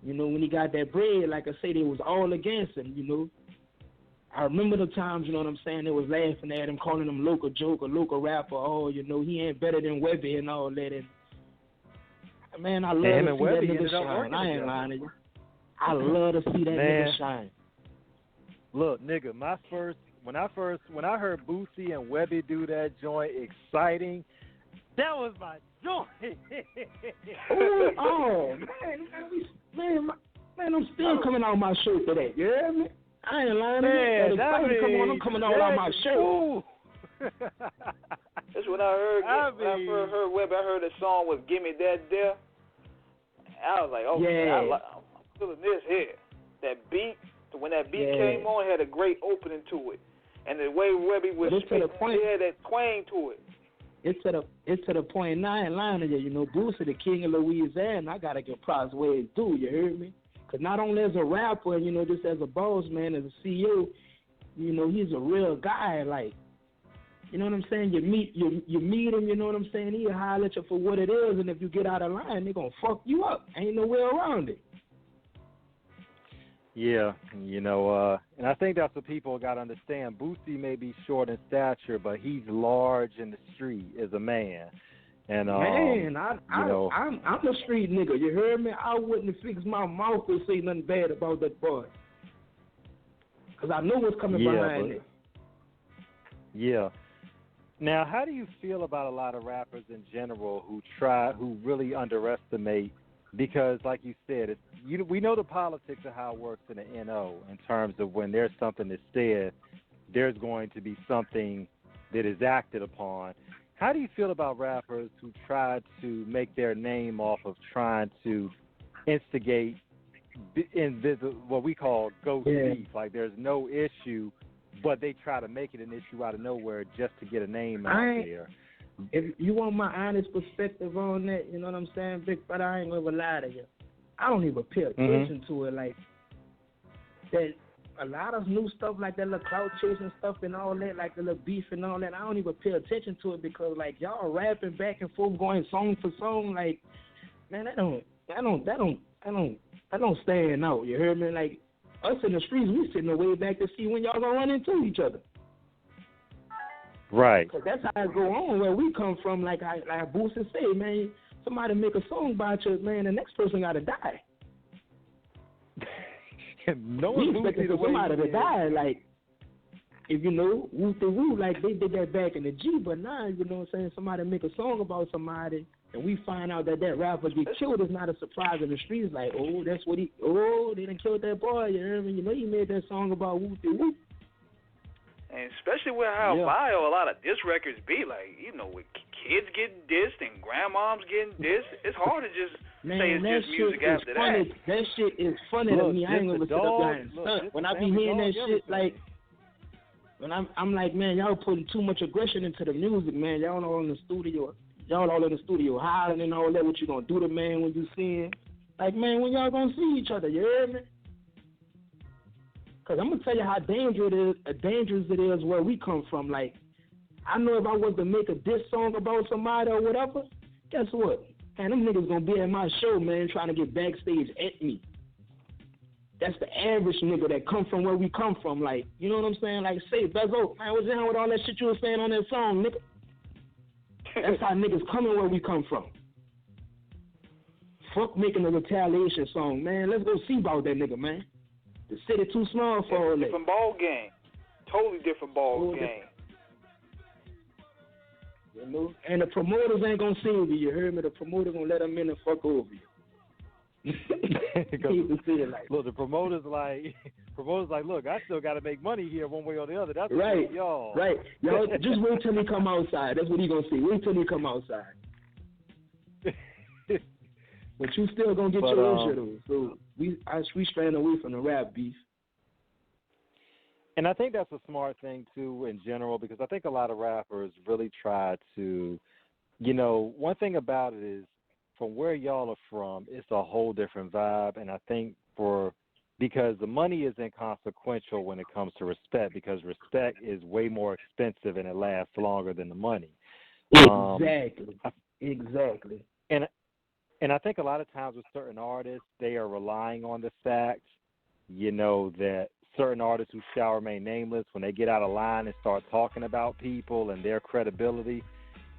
you know, when he got that bread, like I said, it was all against him, you know. I remember the times, you know what I'm saying, they was laughing at him, calling him local joker, local rapper, oh, you know, he ain't better than Webby and all that. And, man, I love to see that nigga shine. I ain't lying to you. I love to see that nigga shine. Look, nigga, when I heard Boosie and Webby do that joint, exciting, that was my joint. Man, I'm still coming out my shirt today. You hear me? I ain't lying to you. I'm coming out my shirt. That's what I heard. When I first heard Webby, I heard the song was "Gimme That There." I was like, okay, I'm feeling this here. That beat, when that beat came on, it had a great opening to it. And the way Webby was spitting, he had that twang to it. It's to the point now, I ain't lying to you. You know, Boosie, the king of Louisiana, I got to give props where it's due, you hear me? Because not only as a rapper, you know, just as a boss man, as a CEO, you know, he's a real guy, like, you know what I'm saying? You meet him, you know what I'm saying? He'll holler at you for what it is, and if you get out of line, they're going to fuck you up. Ain't no way around it. Yeah, you know, and I think that's what people got to understand. Boosie may be short in stature, but he's large in the street as a man. And man, I'm a street nigga. You heard me? I wouldn't fix my mouth to say nothing bad about that boy, because I know what's coming behind it. Yeah. Now, how do you feel about a lot of rappers in general who really underestimate? Because, like you said, we know the politics of how it works in the NO in terms of when there's something that's said, there's going to be something that is acted upon. How do you feel about rappers who try to make their name off of trying to instigate what we call ghost beef? Like there's no issue, but they try to make it an issue out of nowhere just to get a name out there. If you want my honest perspective on that, you know what I'm saying, big brother, I ain't gonna lie to you. I don't even pay attention to it like that. A lot of new stuff like that, little clout chasing stuff and all that, like the little beef and all that, I don't even pay attention to it because like y'all rapping back and forth, going song for song, like man, that don't stand out. You heard me? Like us in the streets, we sitting way back to see when y'all gonna run into each other. Right. Cause that's how it go on where we come from. Like Boosie say, man, somebody make a song about you, man, the next person gotta die. No we expecting for somebody to die. Like if you know, woo to woo, like they did that back in the G, but now, you know what I'm saying, somebody make a song about somebody, and we find out that rapper get killed, is not a surprise in the streets, like, oh, that's what they done killed that boy, you know what I mean? You know he made that song about woo to woo. And especially with how vile a lot of diss records be, like, you know, with kids getting dissed and grandmoms getting dissed, it's hard to just say it's just music after funny. that. That shit is funny to me. I ain't gonna sit up there and stunt. When I be hearing that shit, like, when I'm like, man, y'all putting too much aggression into the music, man. Y'all all in the studio hollering and all that. What you gonna do to man when you see him? Like, man, when y'all gonna see each other? You hear me? Cause I'm gonna tell you how dangerous it is where we come from. Like, I know if I was to make a diss song about somebody or whatever, guess what? Man, them niggas gonna be at my show, man, trying to get backstage at me. That's the average nigga that come from where we come from. Like, you know what I'm saying? Like, say, Bezel, man, what's down with all that shit you was saying on that song, nigga? That's how niggas coming where we come from. Fuck making a retaliation song, man. Let's go see about that nigga, man. The city too small for all that. Different ball game. Totally different ball game. You know? And the promoters ain't gonna save you. You heard me? The promoter gonna let them in and fuck over you. Look, the promoters like, look, I still got to make money here one way or the other. That's right, y'all. Right. Y'all, just wait till he come outside. That's what he gonna see. Wait till he come outside. But you still gonna get your own shit on. So we straying away from the rap beef. And I think that's a smart thing too in general, because I think a lot of rappers really try to, you know, one thing about it is, from where y'all are from, it's a whole different vibe. And I think because the money is inconsequential when it comes to respect, because respect is way more expensive and it lasts longer than the money. Exactly. And I think a lot of times with certain artists, they are relying on the fact, you know, that certain artists who shall remain nameless, when they get out of line and start talking about people and their credibility,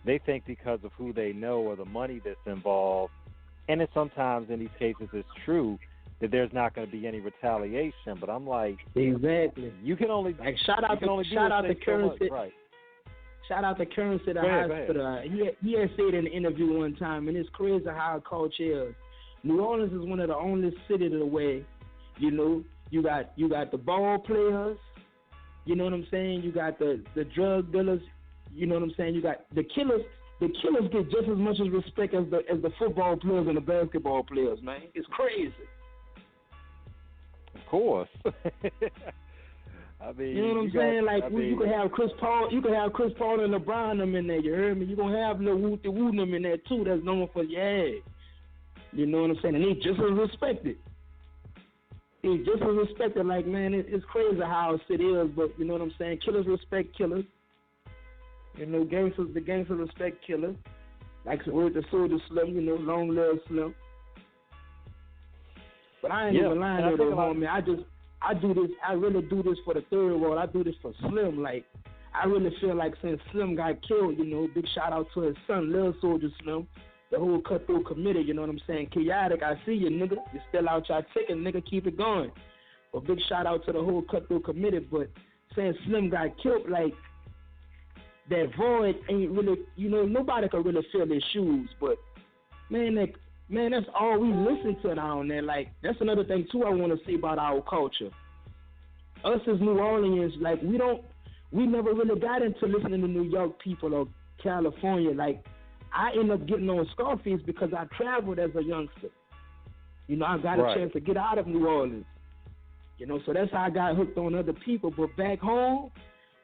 they think because of who they know or the money that's involved, and it sometimes in these cases it's true, that there's not going to be any retaliation. But I'm like, exactly. You can only shout out the Currency. Right. Shout out the Currency, the hospital. He had said in an interview one time, and it's crazy how our culture is. New Orleans is one of the only cities in the way, you know, you got the ball players, you know what I'm saying? You got the drug dealers. You know what I'm saying? You got the killers. The killers get just as much respect as the football players and the basketball players, man. It's crazy. Of course. I mean, you know what I'm saying? Like, you could have Chris Paul. You could have Chris Paul and LeBron them in there. You heard me? You gonna have Lil Woo them in there too. That's known for your ass. You know what I'm saying? And they just as respected. They just as respected. Like, man, it's crazy how it is. But you know what I'm saying? Killers respect killers. You know, the gangsters respect killers. Like the word the Soulja Slim, you know, long live Slim. But I ain't even lying to though, homie. I do this. I really do this for the third world. I do this for Slim. Like, I really feel like since Slim got killed, you know, big shout out to his son, Lil Soulja Slim, the whole cutthroat committee. You know what I'm saying? Chaotic, I see you, nigga. You still out y'all ticking, nigga. Keep it going. But big shout out to the whole cutthroat committee. But since Slim got killed, like, that void ain't really, you know, nobody can really fill their shoes. But man, that's all we listen to down there. Like, that's another thing too I want to say about our culture. Us as New Orleans, like, we never really got into listening to New York people or California. Like, I end up getting on Scarface because I traveled as a youngster. You know, I got a chance to get out of New Orleans. You know, so that's how I got hooked on other people. But back home,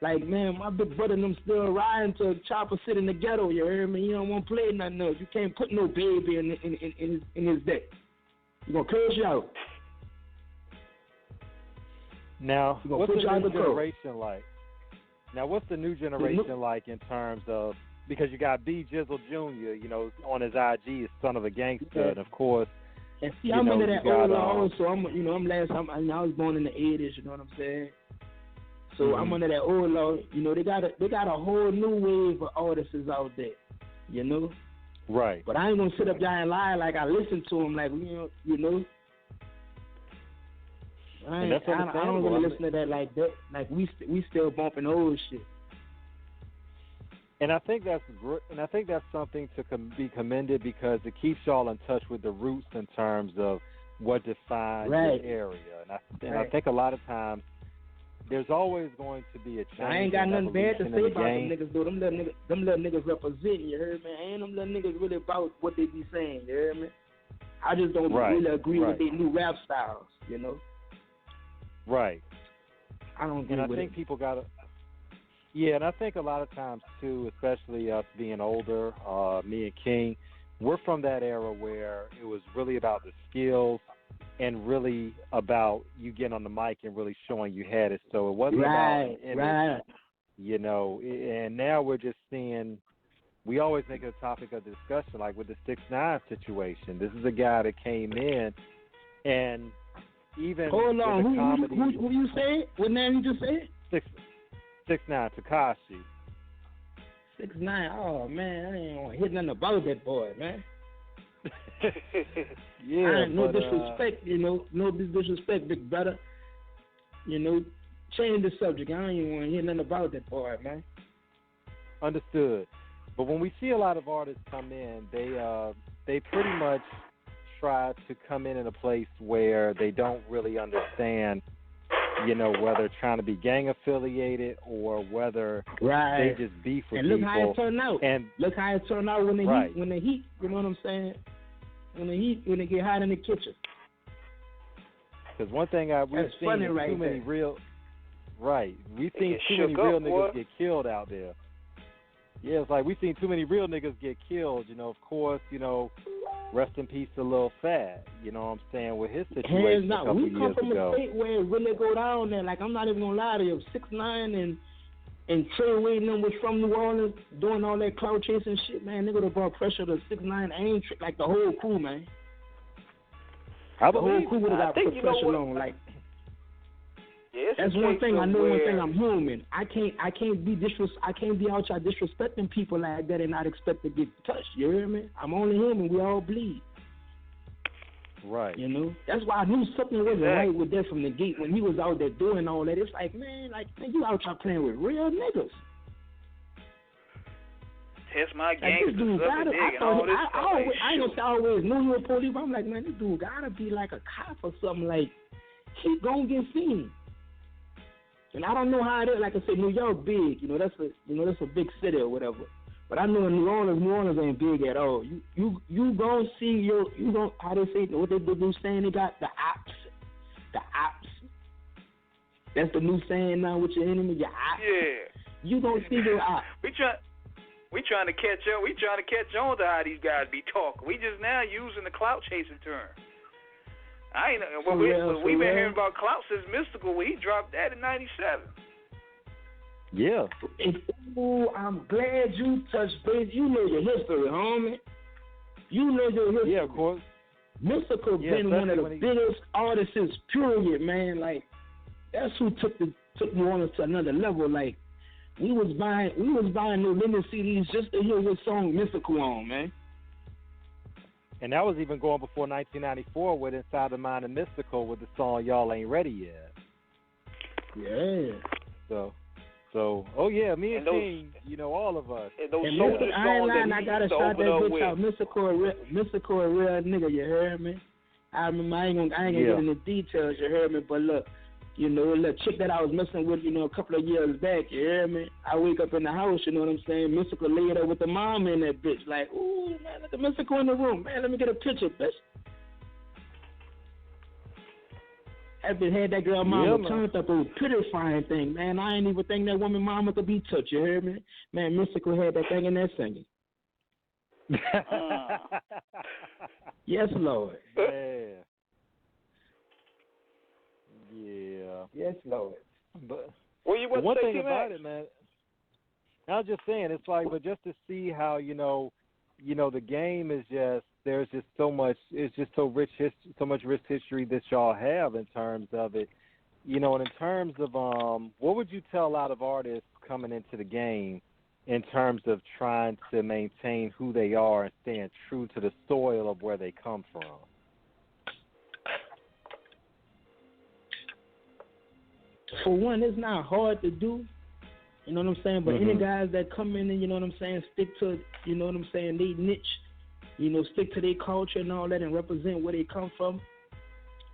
like, man, my big brother and them still riding to Chopper City in the ghetto, you hear me? He don't want to play nothing else. You can't put no baby in his deck. He's going to curse you out. Now, what's the new generation like? Now, what's the new generation like in terms of, because you got B. Jizzle Jr., you know, on his IG is son of a gangster, and of course, and see, I'm into that old law, so I was born in the 80s, you know what I'm saying? So I'm under that old law. You know, they got a whole new wave of artists out there, you know? Right. But I ain't going to sit up there and lie like I listen to them, like, you know? I don't really listen to that like that. Like we still bumping old shit. And I think that's something to be commended because it keeps y'all in touch with the roots in terms of what defines your area. And I think a lot of times there's always going to be a change. I ain't got nothing bad to say about them niggas, though. Them little niggas representing, you heard me? Ain't them little niggas really about what they be saying, you heard me? I just don't really agree with their new rap styles, you know? Right. I don't agree with it. And I think people got to... Yeah, and I think a lot of times, too, especially us being older, me and King, we're from that era where it was really about the skills and really about you getting on the mic and really showing you had it. So it wasn't about an image, you know, and now we're just seeing, we always make it a topic of discussion, like with the 6ix9ine situation. This is a guy that came in and even hold on, with the comedy. Who you say? What name you just said? 6ix9ine, Tekashi. 6ix9ine, oh man, I ain't gonna hit nothing about that boy, man. Yeah, no disrespect, you know, no disrespect, big brother. You know, change the subject. I don't even want to hear nothing about that boy, man. Understood. But when we see a lot of artists come in, they pretty much try to come in a place where they don't really understand, you know, whether trying to be gang affiliated or whether they just beef with people. And look how it turned out. And look how it turned out when the heat, you know what I'm saying? When they get hot in the kitchen. Because one thing we've seen too many real niggas get killed out there. Yeah, it's like we've seen too many real niggas get killed. You know, of course, you know, rest in peace to Lil Fat. You know what I'm saying, with his situation a couple years ago. We come from a state where it really go down there. Like, I'm not even gonna lie to you. 6ix9ine and Trey Wade them was from New Orleans doing all that cloud chasing shit, man. Nigga would have brought pressure to 6ix9ine and like the whole crew, man. The whole crew would have got put pressure on. Like, that's one thing. I know one thing. I'm human. I can't be out here disrespecting people like that and not expect to get touched. You hear me? I'm only human. We all bleed. Right. You know? That's why I knew something wasn't right with that from the gate when he was out there doing all that. It's like, man, you out here playing with real niggas. Test my gang. Like, this dude gotta, I ain't gonna say I always knew he was police, but I'm like, man, this dude gotta be like a cop or something. Like, he gonna get seen. And I don't know how it is. Like I said, New York big. You know, that's a big city or whatever. But I know in New Orleans ain't big at all. You gonna see how they say, what they do saying, they got the ops. The ops. That's the new saying now with your enemy, your ops. Yeah. You gonna see your ops. We trying to catch up. We trying to catch on to how these guys be talking. We just now using the clout chasing term. We've been hearing about clout since Mystical when he dropped that in '97. Yeah. I'm glad you touched base. You know your history, homie. You know your history. Yeah, of course. Mystical been one of the biggest artists, period, man. Like, that's who took New Orleans to another level. Like, we was buying no limit CDs just to hear his song Mystical on, man. And that was even going before 1994 with Inside the Mind of Mystical with the song Y'all Ain't Ready Yet. Yeah. So, oh yeah, me and King, you know, all of us. I ain't lying, I gotta shout that bitch out. Mystical a real nigga, you heard me? I remember, I ain't gonna get into details, you heard me? But look, you know, the chick that I was messing with, you know, a couple of years back, you hear me? I wake up in the house, you know what I'm saying? Mystical laid up with the mom in that bitch, like, ooh, man, let the Mystical in the room. Man, let me get a picture, bitch. I had that girl mama turned up a pretty fine thing, man. I ain't even think that woman mama could be touched, you hear me? Man, Mystical had that thing in there singing. Yes, Lord. Yeah. Yes, Lord. But one thing about it, man, I was just saying, it's like, but just to see how, you know, the game is just, there's just so much, it's just so much rich history that y'all have in terms of it, you know, and in terms of, what would you tell a lot of artists coming into the game in terms of trying to maintain who they are and staying true to the soil of where they come from? for one, it's not hard to do. You know what I'm saying? But any guys that come in and, you know what I'm saying, stick to, you know what I'm saying, they niche, you know, stick to their culture and all that and represent where they come from,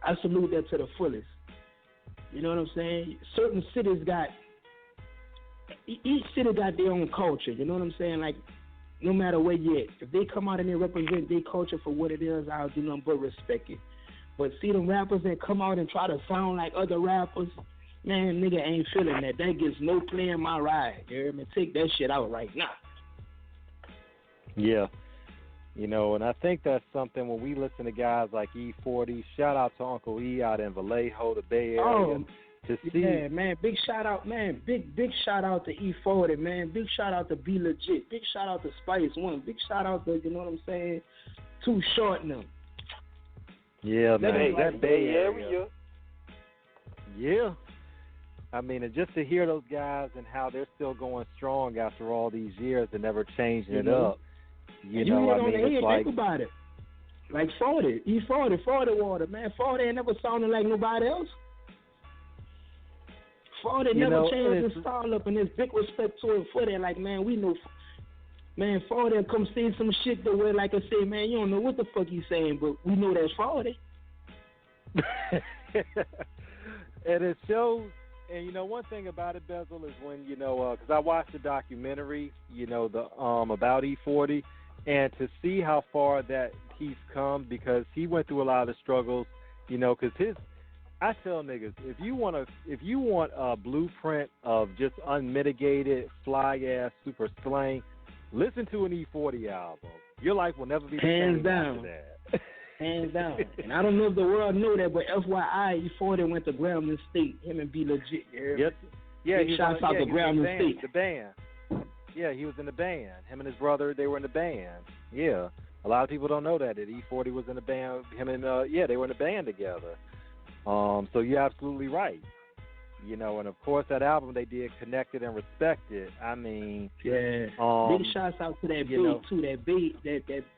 I salute that to the fullest. You know what I'm saying? Certain cities got, each city got their own culture. You know what I'm saying? Like, no matter where you're at, if they come out and they represent their culture for what it is, I'll do nothing but respect it. But see them rappers that come out and try to sound like other rappers, man, nigga ain't feeling that. That gets no play in my ride. You hear me? Take that shit out right now. Yeah. You know, and I think that's something when we listen to guys like E40, shout out to Uncle E out in Vallejo, the Bay Area. Oh, to see. Yeah, man, big shout out, man. Big shout out to E40, man. Big shout out to Be Legit. Big shout out to Spice One. Big shout out to, you know what I'm saying, Too Short and them. Yeah, man. That Bay Area. Yeah. I mean, and just to hear those guys and how they're still going strong after all these years and never changing it up. You know, I mean, it's like, think about it. Like 40, E40, 40 Water, man. 40 ain't never sounded like nobody else. 40 never changed his style up, and there's big respect to it for that. Like, man, we know, man, 40 come say some shit the way, like I say, man, you don't know what the fuck he's saying, but we know that's 40. And it shows. And, you know, one thing about it, Bezel, is when, you know, because I watched the documentary, you know, the about E40, and to see how far that he's come, because he went through a lot of the struggles, you know, because I tell niggas, if you want a blueprint of just unmitigated, fly-ass, super slang, listen to an E40 album. Your life will never be the same after that. Hands down. And I don't know if the world know that, but FYI, E40 went to Grambling State. Him and Be Legit. Yep. Yeah, he shouts out to Grambling State. The band. Yeah, he was in the band. Him and his brother, they were in the band. Yeah. A lot of people don't know that E40 was in the band. Him and they were in the band together. So you're absolutely right. You know, and of course that album they did, Connected and Respected. I mean, yeah. Big shouts out to that Bay too.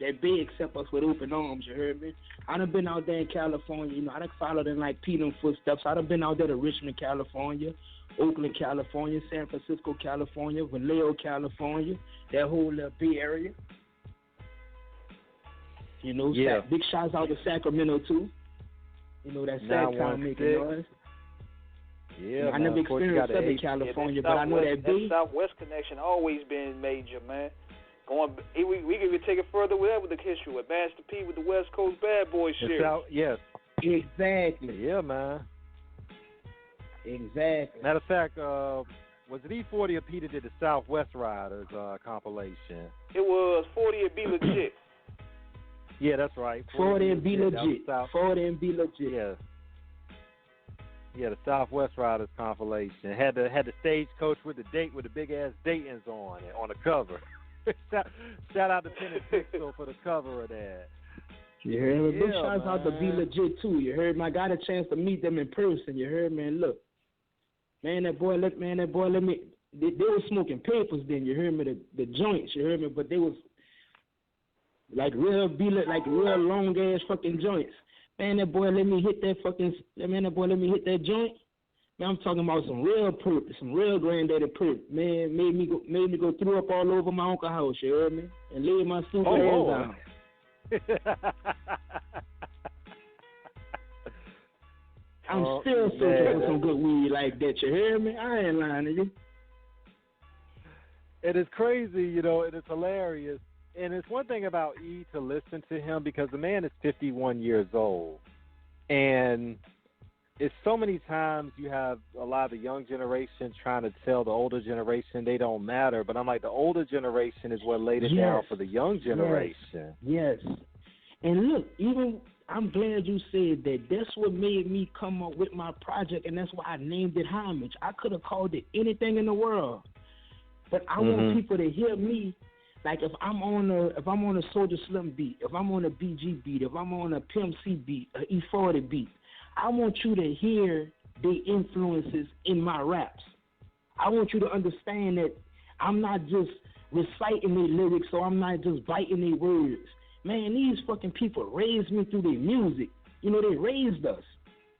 That Bay accept us with open arms. You heard me? I done been out there in California. You know, I done followed in like Peter footsteps. I done been out there to Richmond, California, Oakland, California, San Francisco, California, Vallejo, California. That whole Bay Area. You know, big shouts out to Sacramento too. You know, that sad town making noise. Yeah, I never experienced Southern California, but I know that that Southwest connection always been major, man. We can even take it further with the history with Master P with the West Coast Bad Boy series. Yes. Exactly. Yeah, man. Exactly. Matter of fact, was it E40 or Peter did the Southwest Riders compilation? It was 40 and Be Legit. Yeah, that's right. 40 and Be Legit. 40 and Be Legit. Yeah. Yeah, the Southwest Riders compilation had the stagecoach with the big ass Dayton's on the cover. shout out to Penn and Pixel for the cover of that. You heard me? Big shouts out to Be Legit too. You heard me? I got a chance to meet them in person. You heard me? And look, that boy let me. They were smoking papers then. You heard me? The joints. You heard me? But they was like real long ass fucking joints. Man, that boy let me hit that joint. Man, I'm talking about some real perp, some real granddaddy perp. Man, made me go throw up all over my uncle's house, you heard me? And lay my super ass down. I'm still soaking some good weed like that, you hear me? I ain't lying to you. It is crazy, you know, and it's hilarious. And it's one thing about E to listen to him because the man is 51 years old. And it's so many times you have a lot of the young generation trying to tell the older generation they don't matter. But I'm like, the older generation is what laid it down for the young generation. Yes. And look, even I'm glad you said that. That's what made me come up with my project, and that's why I named it Homage. I could have called it anything in the world. But I want people to hear me. Like if I'm on a Soulja Slim beat, if I'm on a BG beat, if I'm on a Pimp C beat, a E40 beat, I want you to hear the influences in my raps. I want you to understand that I'm not just reciting their lyrics, or I'm not just biting their words. Man, these fucking people raised me through their music. You know, they raised us.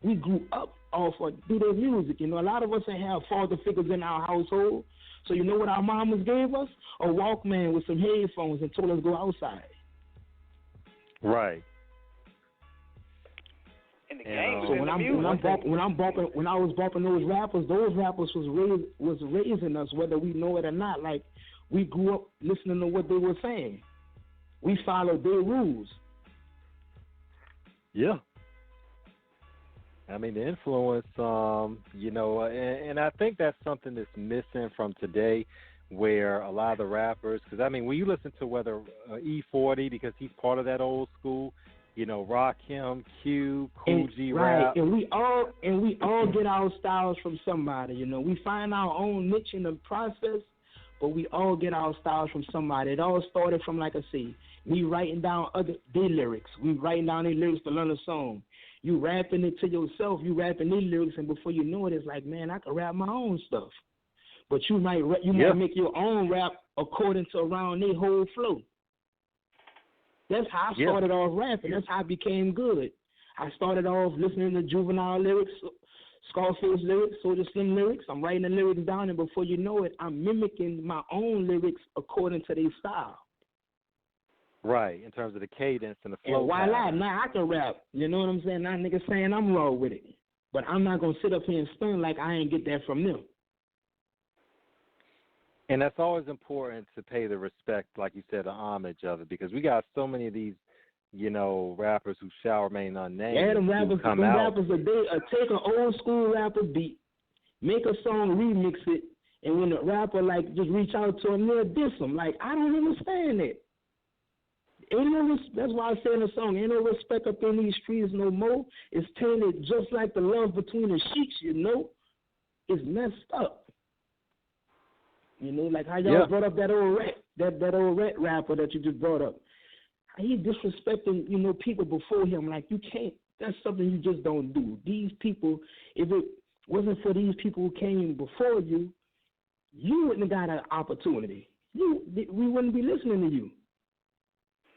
we grew up off of through their music. You know, a lot of us ain't have father figures in our household. So you know what our mamas gave us? A Walkman with some headphones and told us to go outside. Right. And the game so when I was bumping those rappers was raising us, whether we know it or not. Like, we grew up listening to what they were saying. We followed their rules. Yeah. I mean, the influence, you know, and I think that's something that's missing from today, where a lot of the rappers, because I mean, when you listen to whether E40, because he's part of that old school, you know, Rakim, Q, Cool G Rap, and we all get our styles from somebody. You know, we find our own niche in the process, but we all get our styles from somebody. It all started from, like I say, me writing down their lyrics. We writing down their lyrics to learn a song. You rapping it to yourself. You rapping their lyrics, and before you know it, it's like, man, I can rap my own stuff. But you might make your own rap according to around their whole flow. That's how I started off rapping. That's how I became good. I started off listening to Juvenile lyrics, Scarface lyrics, Soulja Slim lyrics. I'm writing the lyrics down, and before you know it, I'm mimicking my own lyrics according to their style. Right, in terms of the cadence and the flow. And voila, now I can rap. You know what I'm saying? Now niggas saying I'm raw with it. But I'm not going to sit up here and stun like I ain't get that from them. And that's always important to pay the respect, like you said, the homage of it, because we got so many of these, you know, rappers who shall remain unnamed. Yeah, them rappers take an old school rapper beat, make a song, remix it, and when the rapper, like, just reach out to him, they'll diss him. Like, I don't understand it. That's why I say in the song, ain't no respect up in these streets no more. It's tainted just like the love between the sheiks, you know. It's messed up. You know, like how y'all brought up that old rat rapper that you just brought up. He disrespecting, you know, people before him. Like, you can't, that's something you just don't do. These people, if it wasn't for these people who came before you, you wouldn't have got an opportunity. We wouldn't be listening to you.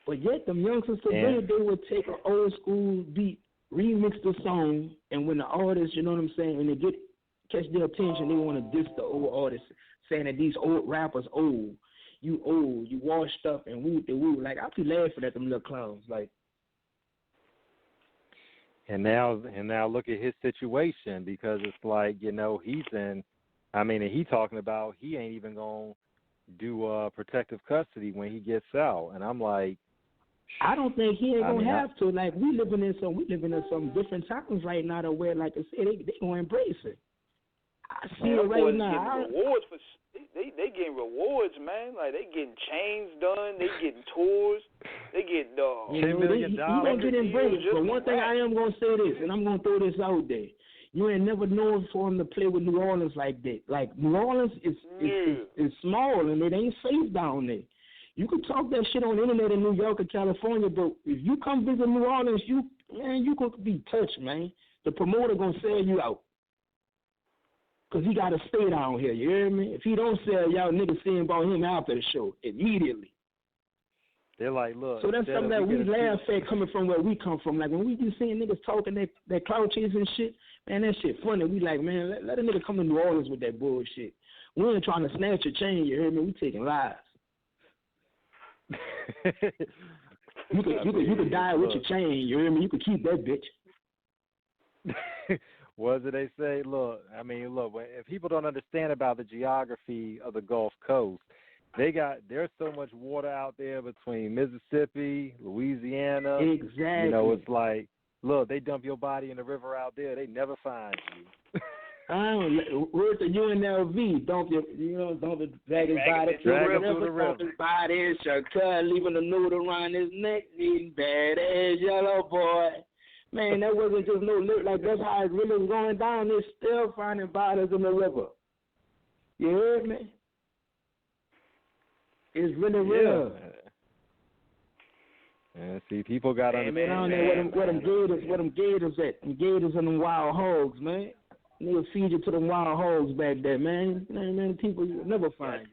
But yet, them youngsters today, they would take an old school beat, remix the song, and when the artists, you know what I'm saying, when they catch their attention, they want to diss the old artists, saying that these old rappers old, you washed up, and woo. Like, I be laughing at them little clowns, like. And now look at his situation, because it's like, you know, he talking about he ain't even gonna do protective custody when he gets out, and I'm like, I don't think he ain't gonna have to. Like, we living in some different times right now, to where, like I said, they gonna embrace it. I see it right now. Rewards for they getting rewards, man. Like, they getting chains done, they getting tours, they getting $10 million. He gonna get embraced. But one thing I am gonna say this, and I'm gonna throw this out there. You ain't never known for him to play with New Orleans like that. Like, New Orleans is small, and it ain't safe down there. You can talk that shit on the internet in New York or California, but if you come visit New Orleans, you gonna be touched, man. The promoter gonna sell you out, cause he gotta stay down here. You hear me? If he don't sell, y'all niggas saying about him after the show immediately. They're like, look. So that's something that we laugh at coming from where we come from. Like, when we be seeing niggas talking that clout chasing shit, man, that shit funny. We like, man, let a nigga come to New Orleans with that bullshit. We ain't trying to snatch your chain, you hear me? We taking lives. You could die with your chain, you hear me? You could keep that bitch. What did they say? Look, if people don't understand about the geography of the Gulf Coast, there's so much water out there between Mississippi, Louisiana. Exactly. You know, it's like, look, they dump your body in the river out there, they never find you. Where's the UNLV? Don't drag his body to the river. Dump his body in Chicago, leaving a note around his neck, needing badass yellow boy. Man, that wasn't just no lyric. Like, that's how it really was going down. They're still finding bodies in the river. You heard me? It's really real. Yeah, see, people got to understand. I don't know where them gators at. Them gators and them wild hogs, man. They'll feed you to them wild hogs back there, man. Man, people never find you.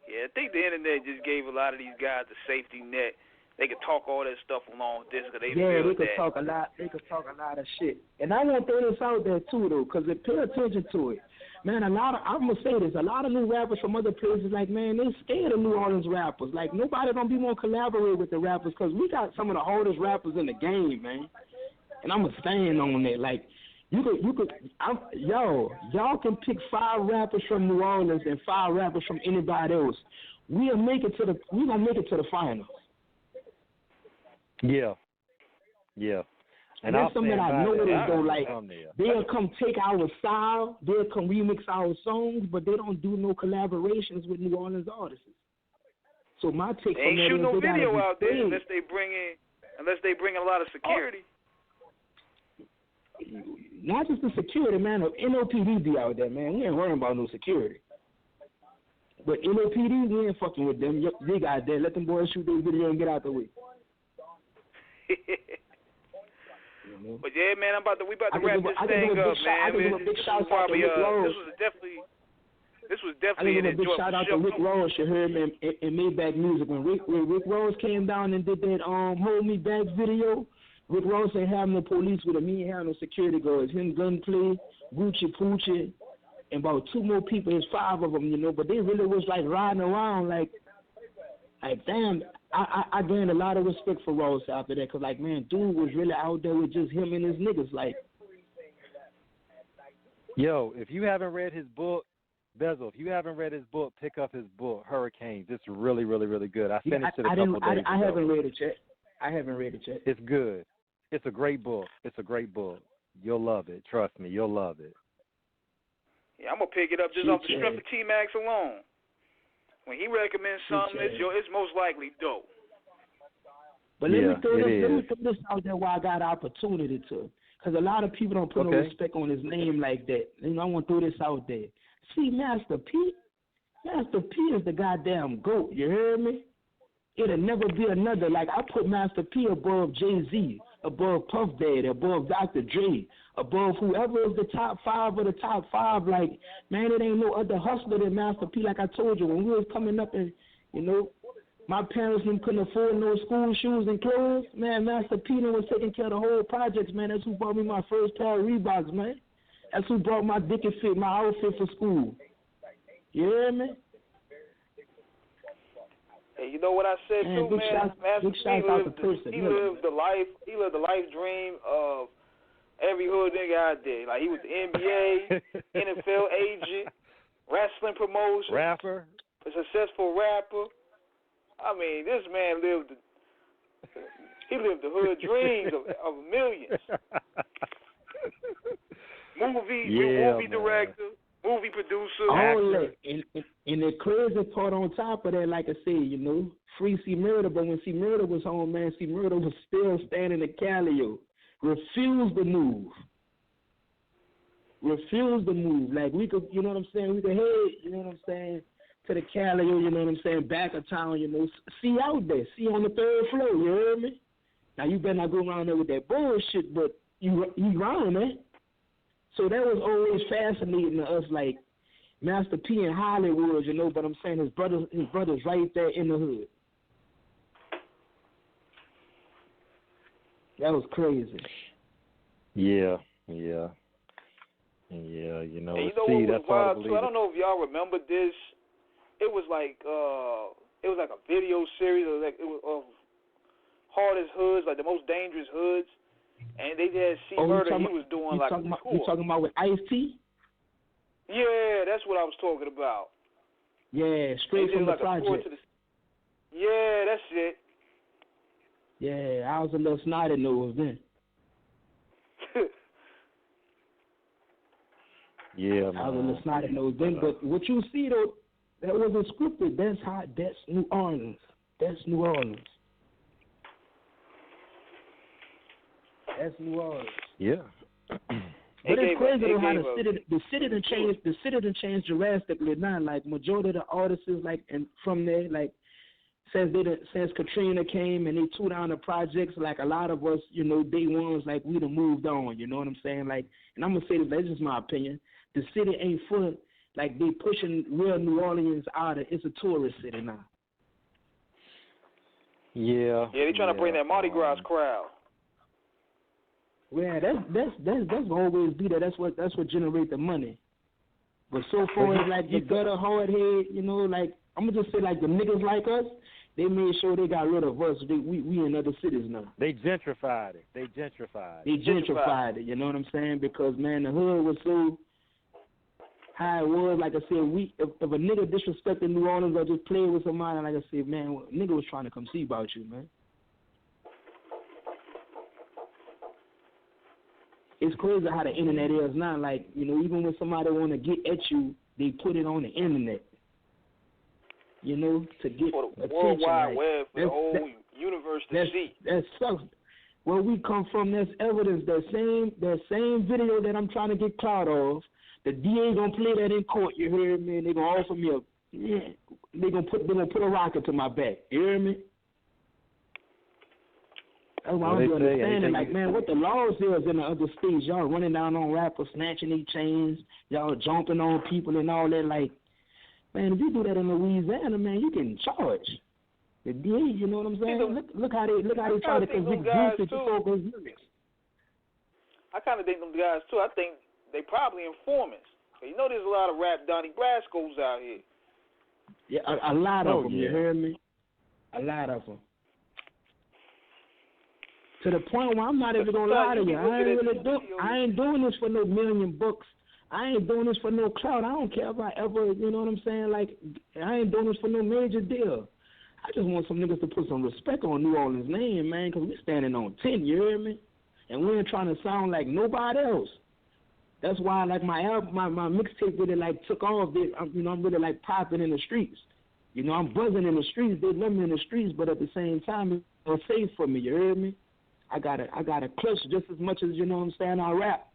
Yeah, I think the internet just gave a lot of these guys a safety net they could talk all that stuff along with this because they yeah, feel they could that. talk a lot. They could talk a lot of shit. And I want to throw this out there too, though, because pay attention to it. Man, I'm gonna say this. A lot of new rappers from other places, like, man, they scared of New Orleans rappers. Like, nobody don't be want to collaborate with the rappers because we got some of the hardest rappers in the game, man. And I'm gonna stand on that. Like, y'all can pick 5 rappers from New Orleans and 5 rappers from anybody else. We gonna make it to the finals. Yeah. And that's something that I noticed, though, like, they'll come take our style, they'll come remix our songs, but they don't do no collaborations with New Orleans artists. So my take they from ain't that shoot is no they video gotta out be there paid. unless they bring in a lot of security. Not just the security, man. NOPD be out there, man. We ain't worrying about no security. But NOPD, we ain't fucking with them. They got there. Let them boys shoot their video and get out the way. But yeah, man, we about to wrap this thing up, man. I can give a big shout out to Rick Ross. This was definitely an a big shout out to Rick Ross. You heard me in Maybach Music when Rick Ross came down and did that Hold Me Back video. Rick Ross ain't have no police with him. He ain't have no security guards. Him, Gunplay, Gucci Poochie, and about 2 more people. There's 5 of them, you know. But they really was like riding around like damn. I gained a lot of respect for Ross after that, because, like, man, dude was really out there with just him and his niggas, like. Yo, if you haven't read his book, Bezel, pick up his book, Hurricanes. It's really, really, really good. I finished it a couple days ago. I haven't read it yet. It's good. It's a great book. You'll love it. Trust me, you'll love it. Yeah, I'm going to pick it up just off the strength of T-Max alone. When he recommends something, it's most likely dope. But let me throw this out there while I got opportunity to. Because a lot of people don't put no respect on his name like that. You know, I want to throw this out there. See, Master P is the goddamn GOAT. You hear me? It'll never be another. Like, I put Master P above Jay-Z, above Puff Daddy, above Dr. Dre, above whoever is the top 5 of the top 5. Like, man, it ain't no other hustler than Master P. Like I told you, when we was coming up and, you know, my parents couldn't afford no school shoes and clothes, man, Master P was taking care of the whole projects, man. That's who bought me my first pair of Reeboks, man. That's who bought my Dickie fit, my outfit for school. You hear me? Hey, you know what I said too, man? Master P lived the life dream of every hood nigga out there. Like, he was the NBA, NFL agent, wrestling promotion, rapper, a successful rapper. I mean, this man lived the hood dreams of millions. Movie director, movie producer. And the crazy part on top of that, like I said, you know, free C Murder, but when C Murder was home, man, C Murder was still standing at Calio. Refused to move. Like, we could, you know what I'm saying? We could head, you know what I'm saying, to the Calio, you know what I'm saying, back of town, you know. See out there. See on the 3rd floor, you hear me? Now, you better not go around there with that bullshit, but you around there. So that was always fascinating to us, like, Master P in Hollywood, you know, but I'm saying his brother's right there in the hood. That was crazy. Yeah, you know. And you know what was wild too? I don't know if y'all remember this. It was like a video series of hardest hoods, like the most dangerous hoods. And they had C Murder. He was doing like a tour. You talking about with Ice-T? Yeah, that's what I was talking about. Yeah, straight from the project. Yeah, that's it. Yeah, I was a little snotty nose then. Yeah, man. I was a little snotty nose then, but what you see though, that wasn't scripted. That's New Orleans. That's New Orleans. Yeah. But it's crazy though how the city done changed drastically now. Like, majority of the artists is like, and from there, like, since Katrina came and they tore down the projects, like, a lot of us, you know, day ones, like, we done moved on. You know what I'm saying? Like, and I'm gonna say this, that's just my opinion. The city ain't full. Like, they pushing real New Orleans out of. It's a tourist city now. Yeah. Yeah, they trying to bring that Mardi Gras crowd. Yeah, that's always be there. That's what generate the money. But so far as like the gutter hard head, you know, like I'm gonna just say like the niggas like us, they made sure they got rid of us. We in other cities now. They gentrified it. They gentrified it. You know what I'm saying? Because man, the hood was so how it was. Like I said, if a nigga disrespected New Orleans or just played with somebody, like I said, man, nigga was trying to come see about you, man. It's crazy how the internet is now. Like, you know, even when somebody want to get at you, they put it on the internet. You know, to get for the attention. World Wide like, Web, for the whole universe to see. That sucks. Where we come from, there's evidence. That same video that I'm trying to get clout of, the DA gonna play that in court. You hear me? And they gonna offer me they gonna put a rocket to my back. You hear me? That's why I'm understanding, like, man, what the laws is in the other states. Y'all running down on rappers, snatching their chains, y'all jumping on people and all that. Like, man, if you do that in Louisiana, man, you can charge. The DA, you know what I'm saying? Look how they try to convict goofy before those units. I kind of think them guys, too. I think they probably informants. You know there's a lot of rap Donnie Brasco's out here. Yeah, a lot of them, you hear me? A lot of them. To the point where I'm not even going to lie to you. I ain't doing this for no $1 million. I ain't doing this for no clout. I don't care if I ever, you know what I'm saying? Like, I ain't doing this for no major deal. I just want some niggas to put some respect on New Orleans' name, man, because we standing on 10, you hear me? And we ain't trying to sound like nobody else. That's why, like, my mixtape really, like, took off. You know, I'm really, like, popping in the streets. You know, I'm buzzing in the streets. They love me in the streets, but at the same time, it's safe for me, you hear me? I got a clutch just as much as, you know what I'm saying, I rap.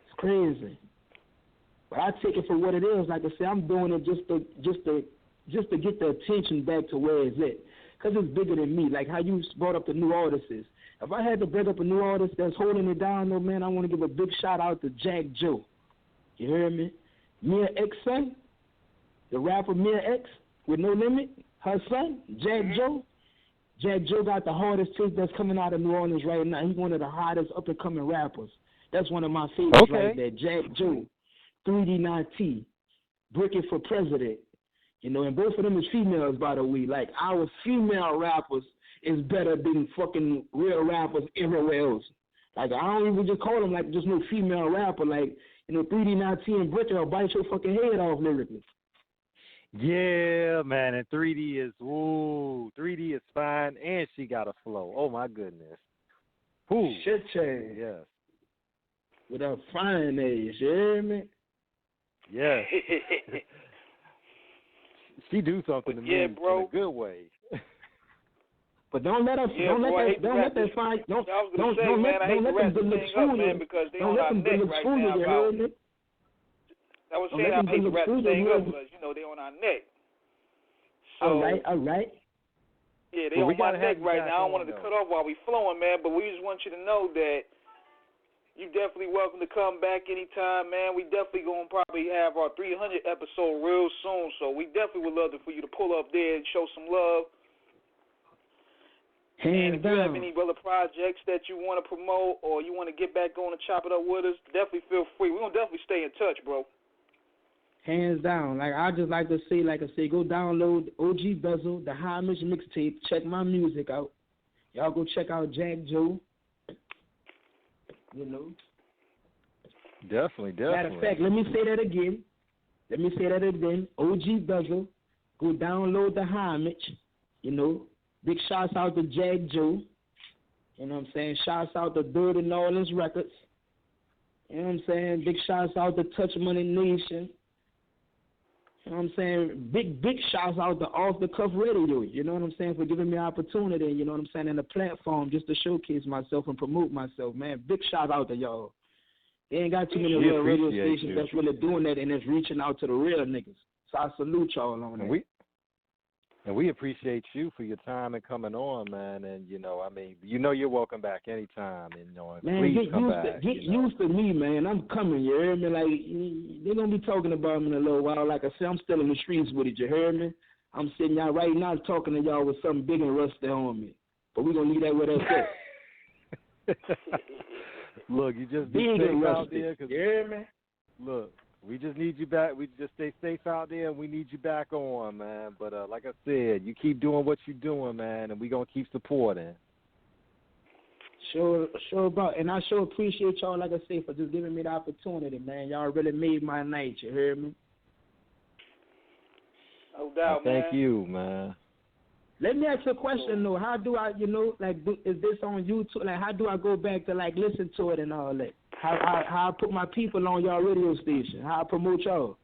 It's crazy. But I take it for what it is. Like I said, I'm doing it just to get the attention back to where it's at. Because it's bigger than me. Like how you brought up the new artists. If I had to bring up a new artist that's holding it down, though, man, I want to give a big shout out to Jack Joe. You hear me? Mia X son, the rapper Mia X with No Limit, her son, Jack Joe. Jack Joe got the hardest tape that's coming out of New Orleans right now. He's one of the hottest up-and-coming rappers. That's one of my favorites right there. Jack Joe, 3D9T, Bricket for President. You know, and both of them is females, by the way. Like, our female rappers is better than fucking real rappers everywhere else. Like, I don't even just call them, like, just no female rapper. Like, you know, 3D9T and Bricket will bite your fucking head off lyrically. Yeah, man, and 3D is fine, and she got a flow. Oh, my goodness. Ooh. Shit change. Yes. With a fine age, you hear me? Yes. She do something to me in a good way. But don't let us, don't let them find, don't let them delude you, because they on our neck right now about. I was saying I hate to wrap the thing up because, you know, they on our neck. So, all right. Yeah, they on my neck right now. I don't want to cut off while we flowing, man, but we just want you to know that you're definitely welcome to come back anytime, man. We definitely going to probably have our 300 episode real soon, so we definitely would love for you to pull up there and show some love. And if you have any other projects that you want to promote or you want to get back on and chop it up with us, definitely feel free. We're going to definitely stay in touch, bro. Hands down. Like, I just like to say, go download OG Bezel, the homage mixtape. Check my music out. Y'all go check out Jack Joe. You know. Definitely. Matter of fact, let me say that again. OG Bezel. Go download the homage. You know. Big shouts out to Jack Joe. You know what I'm saying? Shouts out to Dirty New Orleans Records. You know what I'm saying? Big shouts out to Touch Money Nation. You know what I'm saying? Big shouts out to Off the Cuff Radio. You know what I'm saying? For giving me an opportunity, you know what I'm saying, and a platform just to showcase myself and promote myself, man. Big shout out to y'all. They ain't got too many real radio stations that's really doing that and that's reaching out to the real niggas. So I salute y'all on that. And we appreciate you for your time and coming on, man. And, you know, I mean, you know you're welcome back anytime. And, you know, man, please come back. Get used to me, man. I'm coming, you hear me? Like, they're going to be talking about me in a little while. Like I said, I'm still in the streets with it, you hear me? I'm sitting y'all right now talking to y'all with something big and rusty on me. But we're going to leave that with us. Look, you just be safe out there. Yeah, man. Look, we just need you back. We just stay safe out there, and we need you back on, man. But like I said, you keep doing what you're doing, man, and we're going to keep supporting. Sure about. And I sure appreciate y'all, like I say, for just giving me the opportunity, man. Y'all really made my night, you heard me? No doubt, man. Thank you, man. Let me ask you a question, though. How do I, is this on YouTube? Like, how do I go back to, like, listen to it and all that? How I put my people on y'all radio station? How I promote y'all?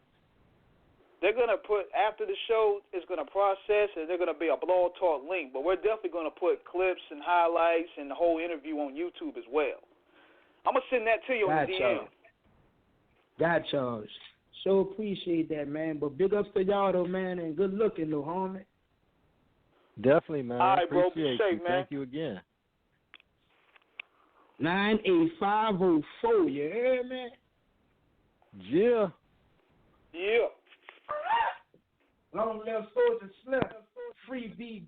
They're going to put, after the show, it's going to process, and they're going to be a Blog Talk link. But we're definitely going to put clips and highlights and the whole interview on YouTube as well. I'm going to send that to you on the DM. Got y'all. So appreciate that, man. But big ups to y'all, though, man, and good looking, though, homie. Definitely, man. All right, bro. Appreciate Be safe, you. man. Thank you again. 98504, you heard me? Yeah. Yeah. Long live Soulja Slim. Free BG.